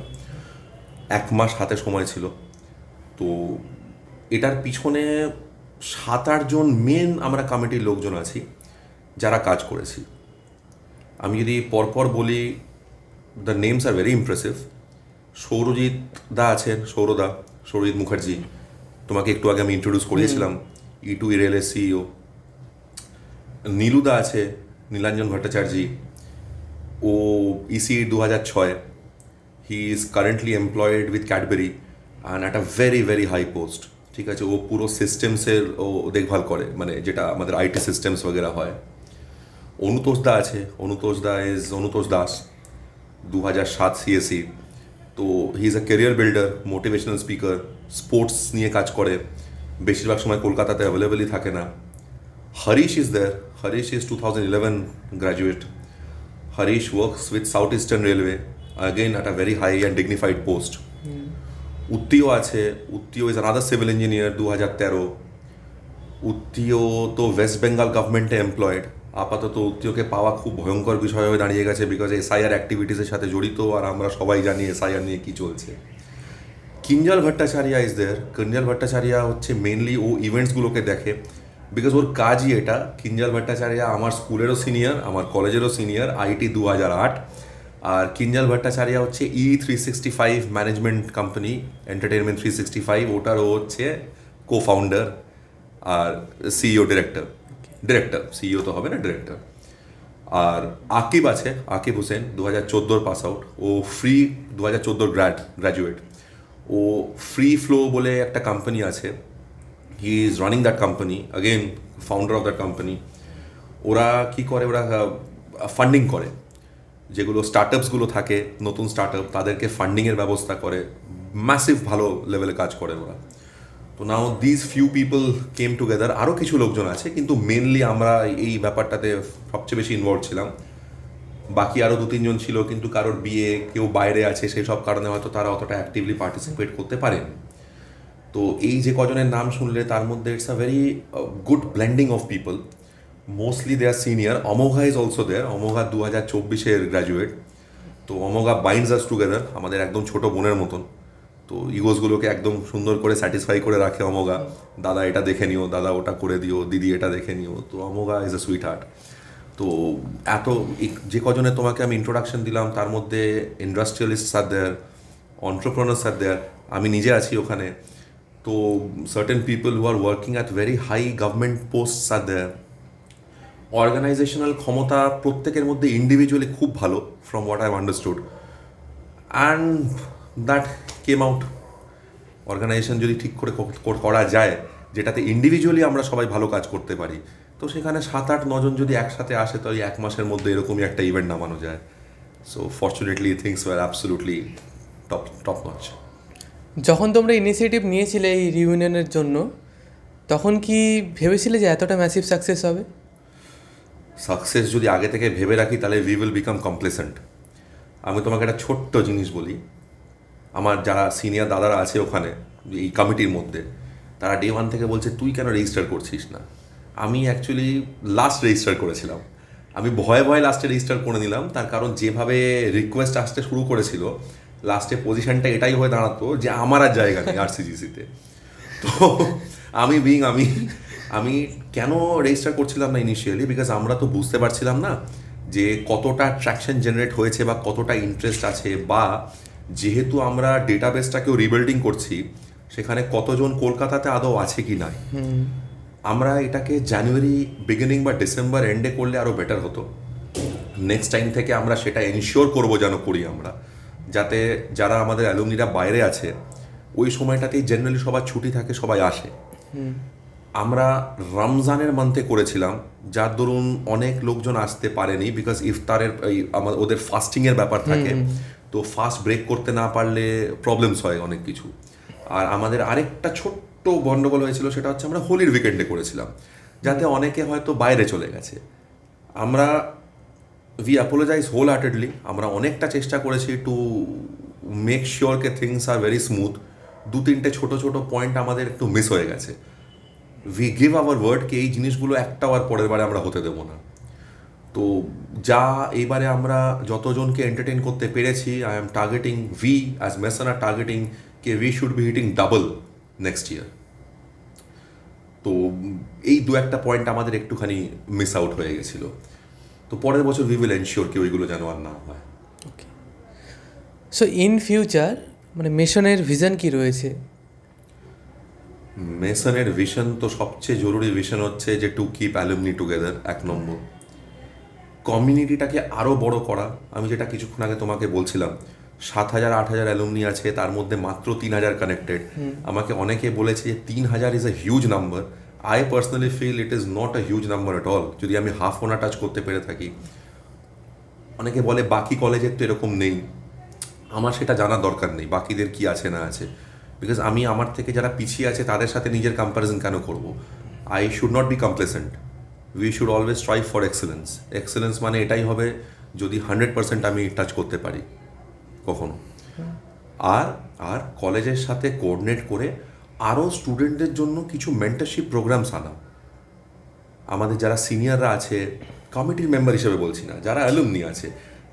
1 মাস হাতে সময় ছিল। তো এটার পিছনে 7-8 জন মেন আমরা কমিটির লোকজন আছি যারা কাজ করেছি। আমি যদি পরপর বলি, the names are very impressive. Sourajit da আছেন, সৌরজিৎ মুখার্জি, তোমাকে একটু আগে আমি ইন্ট্রোডিউস করিয়েছিলাম, E2 ইরেলের সিইও। নীলুদা আছে, নীলাঞ্জন ভট্টাচার্যি, ও EC 2006, he is currently employed with Cadbury and at a very very high post. ঠিক আছে, ও পুরো সিস্টেমসের ও দেখভাল করে, মানে যেটা আমাদের আইটি সিস্টেমস বগেরা হয়। অনুতোষ দা আছে, অনুতোষ দাস, 2007 সিএসি। তো he is a career builder, motivational speaker, sports নিয়ে কাজ করে, বেশিরভাগ সময় কলকাতাতে অ্যাভেলেবেলই থাকে না। Harish is there, Harish is 2011 graduate. Harish works with South Eastern Railway, again at a very high and dignified post. Uttiyo আছে, Uttiyo is another civil engineer, 2013। Uttiyo তো ওয়েস্ট বেঙ্গল গভর্নমেন্টে এমপ্লয়েড, আপাতত উত্তীয়কে পাওয়া খুব ভয়ঙ্কর বিষয় হয়ে দাঁড়িয়ে গেছে, বিকজ এসআইআর অ্যাক্টিভিটিসের সাথে জড়িত, আর আমরা সবাই জানি এসআইআর নিয়ে কী চলছে। Kinjal Bhattacharya is there. কিঞ্জল ভট্টাচার্য হচ্ছে মেনলি ও ইভেন্টসগুলোকে দেখে, বিকজ ওর কাজই এটা। কিঞ্জল ভট্টাচার্য আমার স্কুলেরও সিনিয়র, আমার কলেজেরও সিনিয়র, আইটি 2008। আর কিঞ্জল ভট্টাচার্য হচ্ছে E365 ম্যানেজমেন্ট কোম্পানি, এন্টারটেনমেন্ট 365, ওটারও হচ্ছে কো ফাউন্ডার আর সিইও ডিরেক্টর, সিইও তো হবে না, ডিরেক্টর। আর আকিব আছে, আকিব হোসেন 2014 পাস আউট, ও ফ্রি 2014 গ্র্যাজুয়েট। ও ফ্রি ফ্লো বলে একটা কোম্পানি আছে, he is running that company, again founder of that company. ওরা কি করে, ওরা ফান্ডিং করে, যেগুলো স্টার্টআপসগুলো থাকে, নতুন স্টার্টআপ, তাদেরকে ফান্ডিংয়ের ব্যবস্থা করে, ম্যাসিভ ভালো লেভেলে কাজ করে ওরা। তো now this few people came together, আরও কিছু লোকজন আছে, কিন্তু মেনলি আমরা এই ব্যাপারটাতে সবচেয়ে বেশি ইনভলভ ছিলাম। বাকি আরও 2-3 জন ছিল, কিন্তু কারোর বিয়ে, কেউ বাইরে আছে, সেই সব কারণে হয়তো তারা অতটা অ্যাক্টিভলি পার্টিসিপেট করতে পারেন। তো এই যে কজনের নাম শুনলে, তার মধ্যে it's a very good blending of people. Mostly they are senior. Amogha is also there. Amogha 2024 graduate. তো অমোঘা বাইন্ডস আস টুগেদার, আমাদের একদম ছোট বোনের মতন। তো ইগোসগুলোকে একদম সুন্দর করে স্যাটিসফাই করে রাখে অমোঘা। দাদা এটা দেখে নিও, দাদা ওটা করে দিও, দিদি এটা দেখে নিও। তো অমোঘা ইজ আ সুইট হার্ট। তো এত যে কজনে তোমাকে আমি ইন্ট্রোডাকশন দিলাম, তার মধ্যে ইন্ডাস্ট্রিয়ালিস্টস আর দেয়ার, অন্টারপ্রেনার্স আর দেয়ার, আমি নিজে আছি ওখানে। তো certain people who are working at very high government posts are there. Organizational ক্ষমতা প্রত্যেকের মধ্যে ইন্ডিভিজুয়ালি খুব ভালো, from what I understood, and that came out. Organization যদি ঠিক করে করা যায়, যেটাতে ইন্ডিভিজুয়ালি আমরা সবাই ভালো কাজ করতে পারি, তো সেখানে 7-8-9 জন যদি একসাথে আসে, তো এই 1 মাসের মধ্যে এরকমই একটা ইভেন্ট নামানো যায়। So fortunately things war absolutely top notch. যখন তোমরা ইনিশিয়েটিভ নিয়েছিলে এই রিউনিয়নের জন্য, তখন কি ভেবেছিলে যে এতটা ম্যাসিভ সাকসেস হবে? সাকসেস যদি আগে থেকে ভেবে রাখি, তাহলে উই উইল বিকাম কমপ্লেসেন্ট। আমি তোমাকে একটা ছোট্ট জিনিস বলি। আমার যারা সিনিয়র দাদারা আছে ওখানে এই কমিটির মধ্যে, তারা ডে 1 থেকে বলছে তুই কেন রেজিস্টার করছিস না। আমি অ্যাকচুয়ালি লাস্ট রেজিস্টার করেছিলাম। আমি ভয়ে ভয়ে লাস্টে রেজিস্টার করে নিলাম, তার কারণ যেভাবে রিকোয়েস্ট আসতে শুরু করেছিল, লাস্টে পজিশনটা এটাই হয়ে দাঁড়াতো যে আমার আর জায়গা নেই আরসিজিসিতে। তো আমি কেন রেজিস্টার করছিলাম না ইনিশিয়ালি, বিকজ আমরা তো বুঝতে পারছিলাম না যে কতটা ট্র্যাকশন জেনারেট হয়েছে বা কতটা ইন্টারেস্ট আছে, বা যেহেতু আমরা ডেটাবেসটাকেও রিবিল্ডিং করছি, সেখানে কতজন কলকাতাতে আদৌ আছে কি নাই। আমরা এটাকে জানুয়ারি বিগিনিং বা ডিসেম্বর এন্ডে করলে আরও বেটার হতো। নেক্সট টাইম থেকে আমরা সেটা এনশিওর করবো যেন করি আমরা, যাতে যারা আমাদের অ্যালুমনিরা বাইরে আছে, ওই সময়টাতেই জেনারেলি সবার ছুটি থাকে, সবাই আসে। আমরা রমজানের মান্থে করেছিলাম, যার দরুন অনেক লোকজন আসতে পারেনি, বিকজ ইফতারের ওদের ফাস্টিংয়ের ব্যাপার থাকে। তো ফাস্ট ব্রেক করতে না পারলে প্রবলেমস হয় অনেক কিছু। আর আমাদের আরেকটা ছোট্ট গন্ডগোল হয়েছিল, সেটা হচ্ছে আমরা হোলির উইকেন্ডে করেছিলাম, যাতে অনেকে হয়তো বাইরে চলে গেছে। আমরা উই অ্যাপোলোজাইজ হোল হার্টেডলি। আমরা অনেকটা চেষ্টা করেছি টু মেক শিওর কে থিংস আর ভেরি স্মুথ। 2-3টে ছোটো ছোটো পয়েন্ট আমাদের একটু মিস হয়ে গেছে। উই গিভ আওয়ার ওয়ার্ড কি এই জিনিসগুলো একটাও আর পরের বারে আমরা হতে দেবো না। তো যা এইবারে আমরা যতজনকে এন্টারটেইন করতে পেরেছি, I am targeting, we as Mason are targeting কে we should be hitting double next year. তো এই 2-1টা পয়েন্ট আমাদের একটুখানি মিস আউট হয়ে গেছিলো। তো পরের বছর উই উইল এনশিওর কি ওইগুলো যেন আর না হয়। ওকে, সো ইন ফিউচার মানে মিশনের ভিশন কি রয়েছে? মেসনের ভিশন তো সবচেয়ে জরুরি ভিশন হচ্ছে যে টু কিপ অ্যালুমনি টুগেদার। 1 নম্বর, কমিউনিটিটাকে আরও বড় করা। আমি যেটা কিছুক্ষণ আগে তোমাকে বলছিলাম, 7,000-8,000 অ্যালুমনি আছে, তার মধ্যে মাত্র 3,000 কানেক্টেড। আমাকে অনেকে বলেছে যে 3,000 is a huge number. I personally feel it is not a huge number at all, যদি আমি হাফ ওনা টাচ করতে পেরে থাকি। অনেকে বলে বাকি কলেজের তো এরকম নেই। আমার সেটা জানার দরকার নেই বাকিদের কি আছে না আছে, বিকজ আমি আমার থেকে যারা পিছিয়ে আছে তাদের সাথে নিজের কম্প্যারিজন কেন করব। I should not be complacent. We should always strive for excellence. Excellence মানে এটাই হবে যদি 100% আমি টাচ করতে পারি কখনো। আর কলেজের সাথে কোঅর্ডিনেট করে আরও স্টুডেন্টদের জন্য কিছু মেন্টরশিপ প্রোগ্রামস আনা। আমাদের যারা সিনিয়ররা আছে কমিটির মেম্বার হিসেবে বলছি না, যারা অ্যালুমনি আছে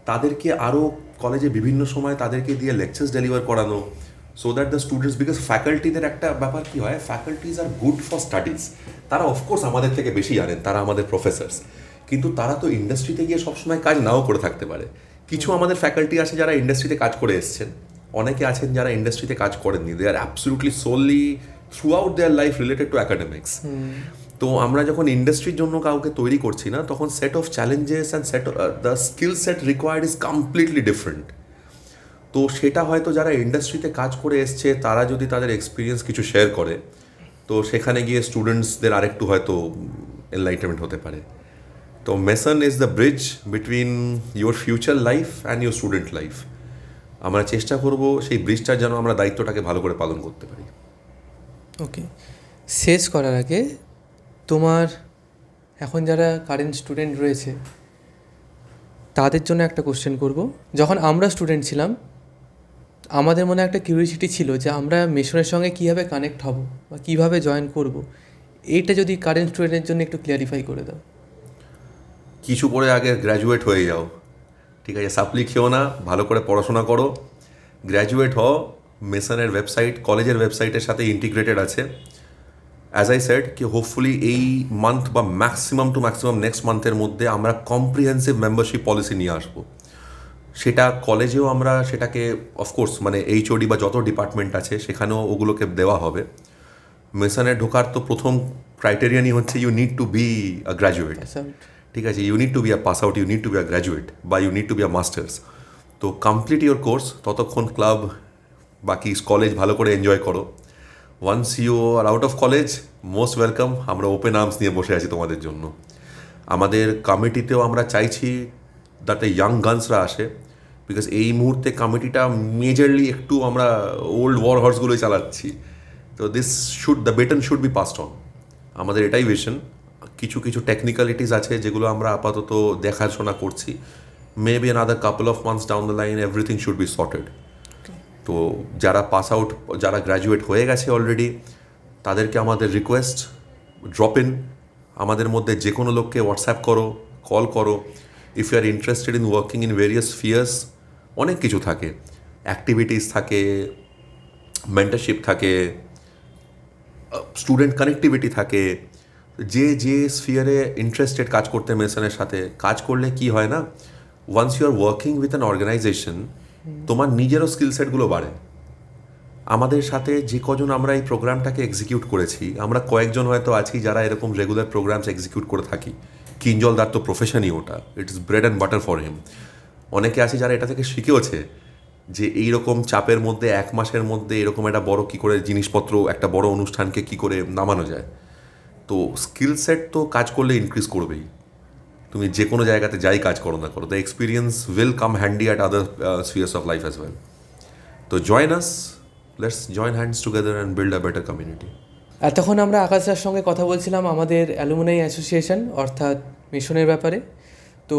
তাদেরকে আরও কলেজে বিভিন্ন সময় তাদেরকে দিয়ে লেকচার্স ডেলিভার করানো, so that the students, because ফ্যাকাল্টিদের একটা ব্যাপার কী হয়, faculties are good for studies. তারা অফকোর্স আমাদের থেকে বেশি জানেন, তারা আমাদের প্রফেসর্স, কিন্তু তারা তো ইন্ডাস্ট্রিতে গিয়ে সবসময় কাজ নাও করে থাকতে পারে। কিছু আমাদের ফ্যাকাল্টি আছে যারা ইন্ডাস্ট্রিতে কাজ করে এসছেন, অনেকে আছেন যারা ইন্ডাস্ট্রিতে কাজ করেননি, they are absolutely solely throughout their life related to academics. তো আমরা যখন ইন্ডাস্ট্রির জন্য কাউকে তৈরি করছি না, তখন set of challenges and the skill set required is completely different. তো সেটা হয়তো যারা ইন্ডাস্ট্রিতে কাজ করে এসছে তারা যদি তাদের এক্সপিরিয়েন্স কিছু শেয়ার করে, তো সেখানে গিয়ে স্টুডেন্টসদের আরেকটু হয়তো এনলাইটেনমেন্ট হতে পারে। তো Mason is the bridge between your future life and your student life. আমরা চেষ্টা করব সেই ব্রিজটার যেন আমরা দায়িত্বটাকে ভালো করে পালন করতে পারি। ওকে, শেষ করার আগে তোমার এখন যারা কারেন্ট স্টুডেন্ট রয়েছে তাদের জন্য একটা কোশ্চেন করব। যখন আমরা স্টুডেন্ট ছিলাম আমাদের মনে একটা কিউরিওসিটি ছিল যে আমরা মিশনের সঙ্গে কীভাবে কানেক্ট হব বা কীভাবে জয়েন করব, এইটা যদি কারেন্ট স্টুডেন্টের জন্য একটু ক্লিয়ারিফাই করে দাও। কিছু করে আগে গ্র্যাজুয়েট হয়ে যাও, ঠিক আছে? সাপ্লি খেও না, ভালো করে পড়াশোনা করো, গ্র্যাজুয়েট হও। মেসনের ওয়েবসাইট কলেজের ওয়েবসাইটের সাথে ইন্টিগ্রেটেড আছে। অ্যাজ আই সেড কি হোপফুলি এই মান্থ বা ম্যাক্সিমাম টু ম্যাক্সিমাম নেক্সট মান্থের মধ্যে আমরা কম্প্রিহেন্সিভ মেম্বারশিপ পলিসি নিয়ে আসবো। সেটা কলেজেও আমরা সেটাকে অফকোর্স মানে এইচওডি বা যত ডিপার্টমেন্ট আছে সেখানেও ওগুলোকে দেওয়া হবে। মেসনে ঢোকার তো প্রথম ক্রাইটেরিয়ানই হচ্ছে you need to be a graduate, ঠিক আছে? You need to be a pass out, you need to be a graduate বা you need to be a masters. তো কমপ্লিট ইউর কোর্স, ততক্ষণ ক্লাব বাকি কলেজ ভালো করে এনজয় করো। Once you are out of college, most welcome, আমরা open arms নিয়ে বসে আছি তোমাদের জন্য। আমাদের কমিটিতেও আমরা চাইছি যাতে ইয়াং গার্লসরা আসে, বিকজ এই মুহূর্তে কমিটিটা মেজরলি একটু আমরা ওল্ড ওয়ার হর্সগুলোই চালাচ্ছি। তো the button should be passed on, আমাদের এটাই ভিশন। কিছু কিছু টেকনিক্যালিটিস আছে যেগুলো আমরা আপাতত দেখাশোনা করছি। Maybe another couple of months down the line everything should be sorted. তো যারা পাস আউট, যারা গ্র্যাজুয়েট হয়ে গেছে অলরেডি, তাদেরকে আমাদের রিকোয়েস্ট, ড্রপ ইন আমাদের মধ্যে যে কোনো লোককে হোয়াটসঅ্যাপ করো, কল করো। If you are interested in working in various spheres, অনেক কিছু থাকে, অ্যাক্টিভিটিস থাকে, মেন্টারশিপ থাকে, স্টুডেন্ট কানেক্টিভিটি থাকে। যে যে স্ফিয়ারে ইন্টারেস্টেড কাজ করতে মেসনের সাথে কাজ করলে কি হয় না, once you are working with an organization, তোমার নিজেরও স্কিল সেটগুলো বাড়ে। আমাদের সাথে যে কজন আমরা এই প্রোগ্রামটাকে এক্সিকিউট করেছি, আমরা কয়েকজন হয়তো আছি যারা এরকম রেগুলার প্রোগ্রামস এক্সিকিউট করে থাকি। কিঞ্জলদার তো প্রফেশনই ওটা, it's bread and butter for him. অনেকে আছে যারা এটা থেকে শিখেওছে যে এইরকম চাপের মধ্যে 1 মাসের মধ্যে এরকম একটা বড় কী করে জিনিসপত্র, একটা বড় অনুষ্ঠানকে কী করে নামানো যায়। তো স্কিল সেট তো কাজ করলে ইনক্রিজ করবেই, তুমি যে কোনো জায়গাতে যাই কাজ করো না করো, the experience will come handy at other spheres of life as well. তো join us, let's join hands together and build a better community. এতক্ষণ আমরা আকাশদার সঙ্গে কথা বলছিলাম আমাদের অ্যালুমিনাই অ্যাসোসিয়েশন অর্থাৎ মিশনের ব্যাপারে। তো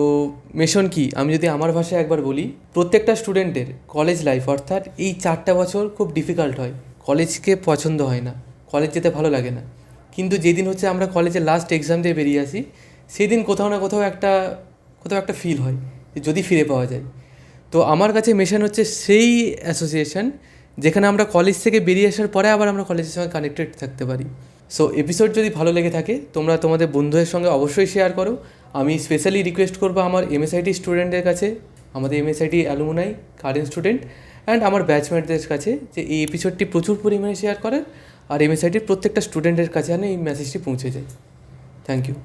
মিশন কি, আমি যদি আমার ভাষায় একবার বলি, প্রত্যেকটা স্টুডেন্টের কলেজ লাইফ অর্থাৎ এই 4টা বছর খুব ডিফিকাল্ট হয়। কলেজকে পছন্দ হয় না, কলেজ যেতে ভালো লাগে না, কিন্তু যেদিন হচ্ছে আমরা কলেজের লাস্ট এক্সাম দিয়ে বেরিয়ে আসি, সেদিন কোথাও না কোথাও একটা ফিল হয় যে যদি ফিরে পাওয়া যায়। তো আমার কাছে মিশন হচ্ছে সেই অ্যাসোসিয়েশন যেখানে আমরা কলেজ থেকে বেরিয়ে আসার পরে আবার আমরা কলেজের সঙ্গে কানেক্টেড থাকতে পারি। সো এপিসোড যদি ভালো লেগে থাকে তোমরা তোমাদের বন্ধুদের সঙ্গে অবশ্যই শেয়ার করো। আমি স্পেশালি রিকোয়েস্ট করবো আমার এমএসআইটি স্টুডেন্টদের কাছে, আমাদের এমএসআইটি অ্যালুমিনাই কারেন্ট স্টুডেন্ট অ্যান্ড আমার ব্যাচমেটদের কাছে যে এই এপিসোডটি প্রচুর পরিমাণে শেয়ার করেন আর এমএসআইটির প্রত্যেকটা স্টুডেন্টের কাছে যেন এই মেসেজটি পৌঁছে যায়। Thank you.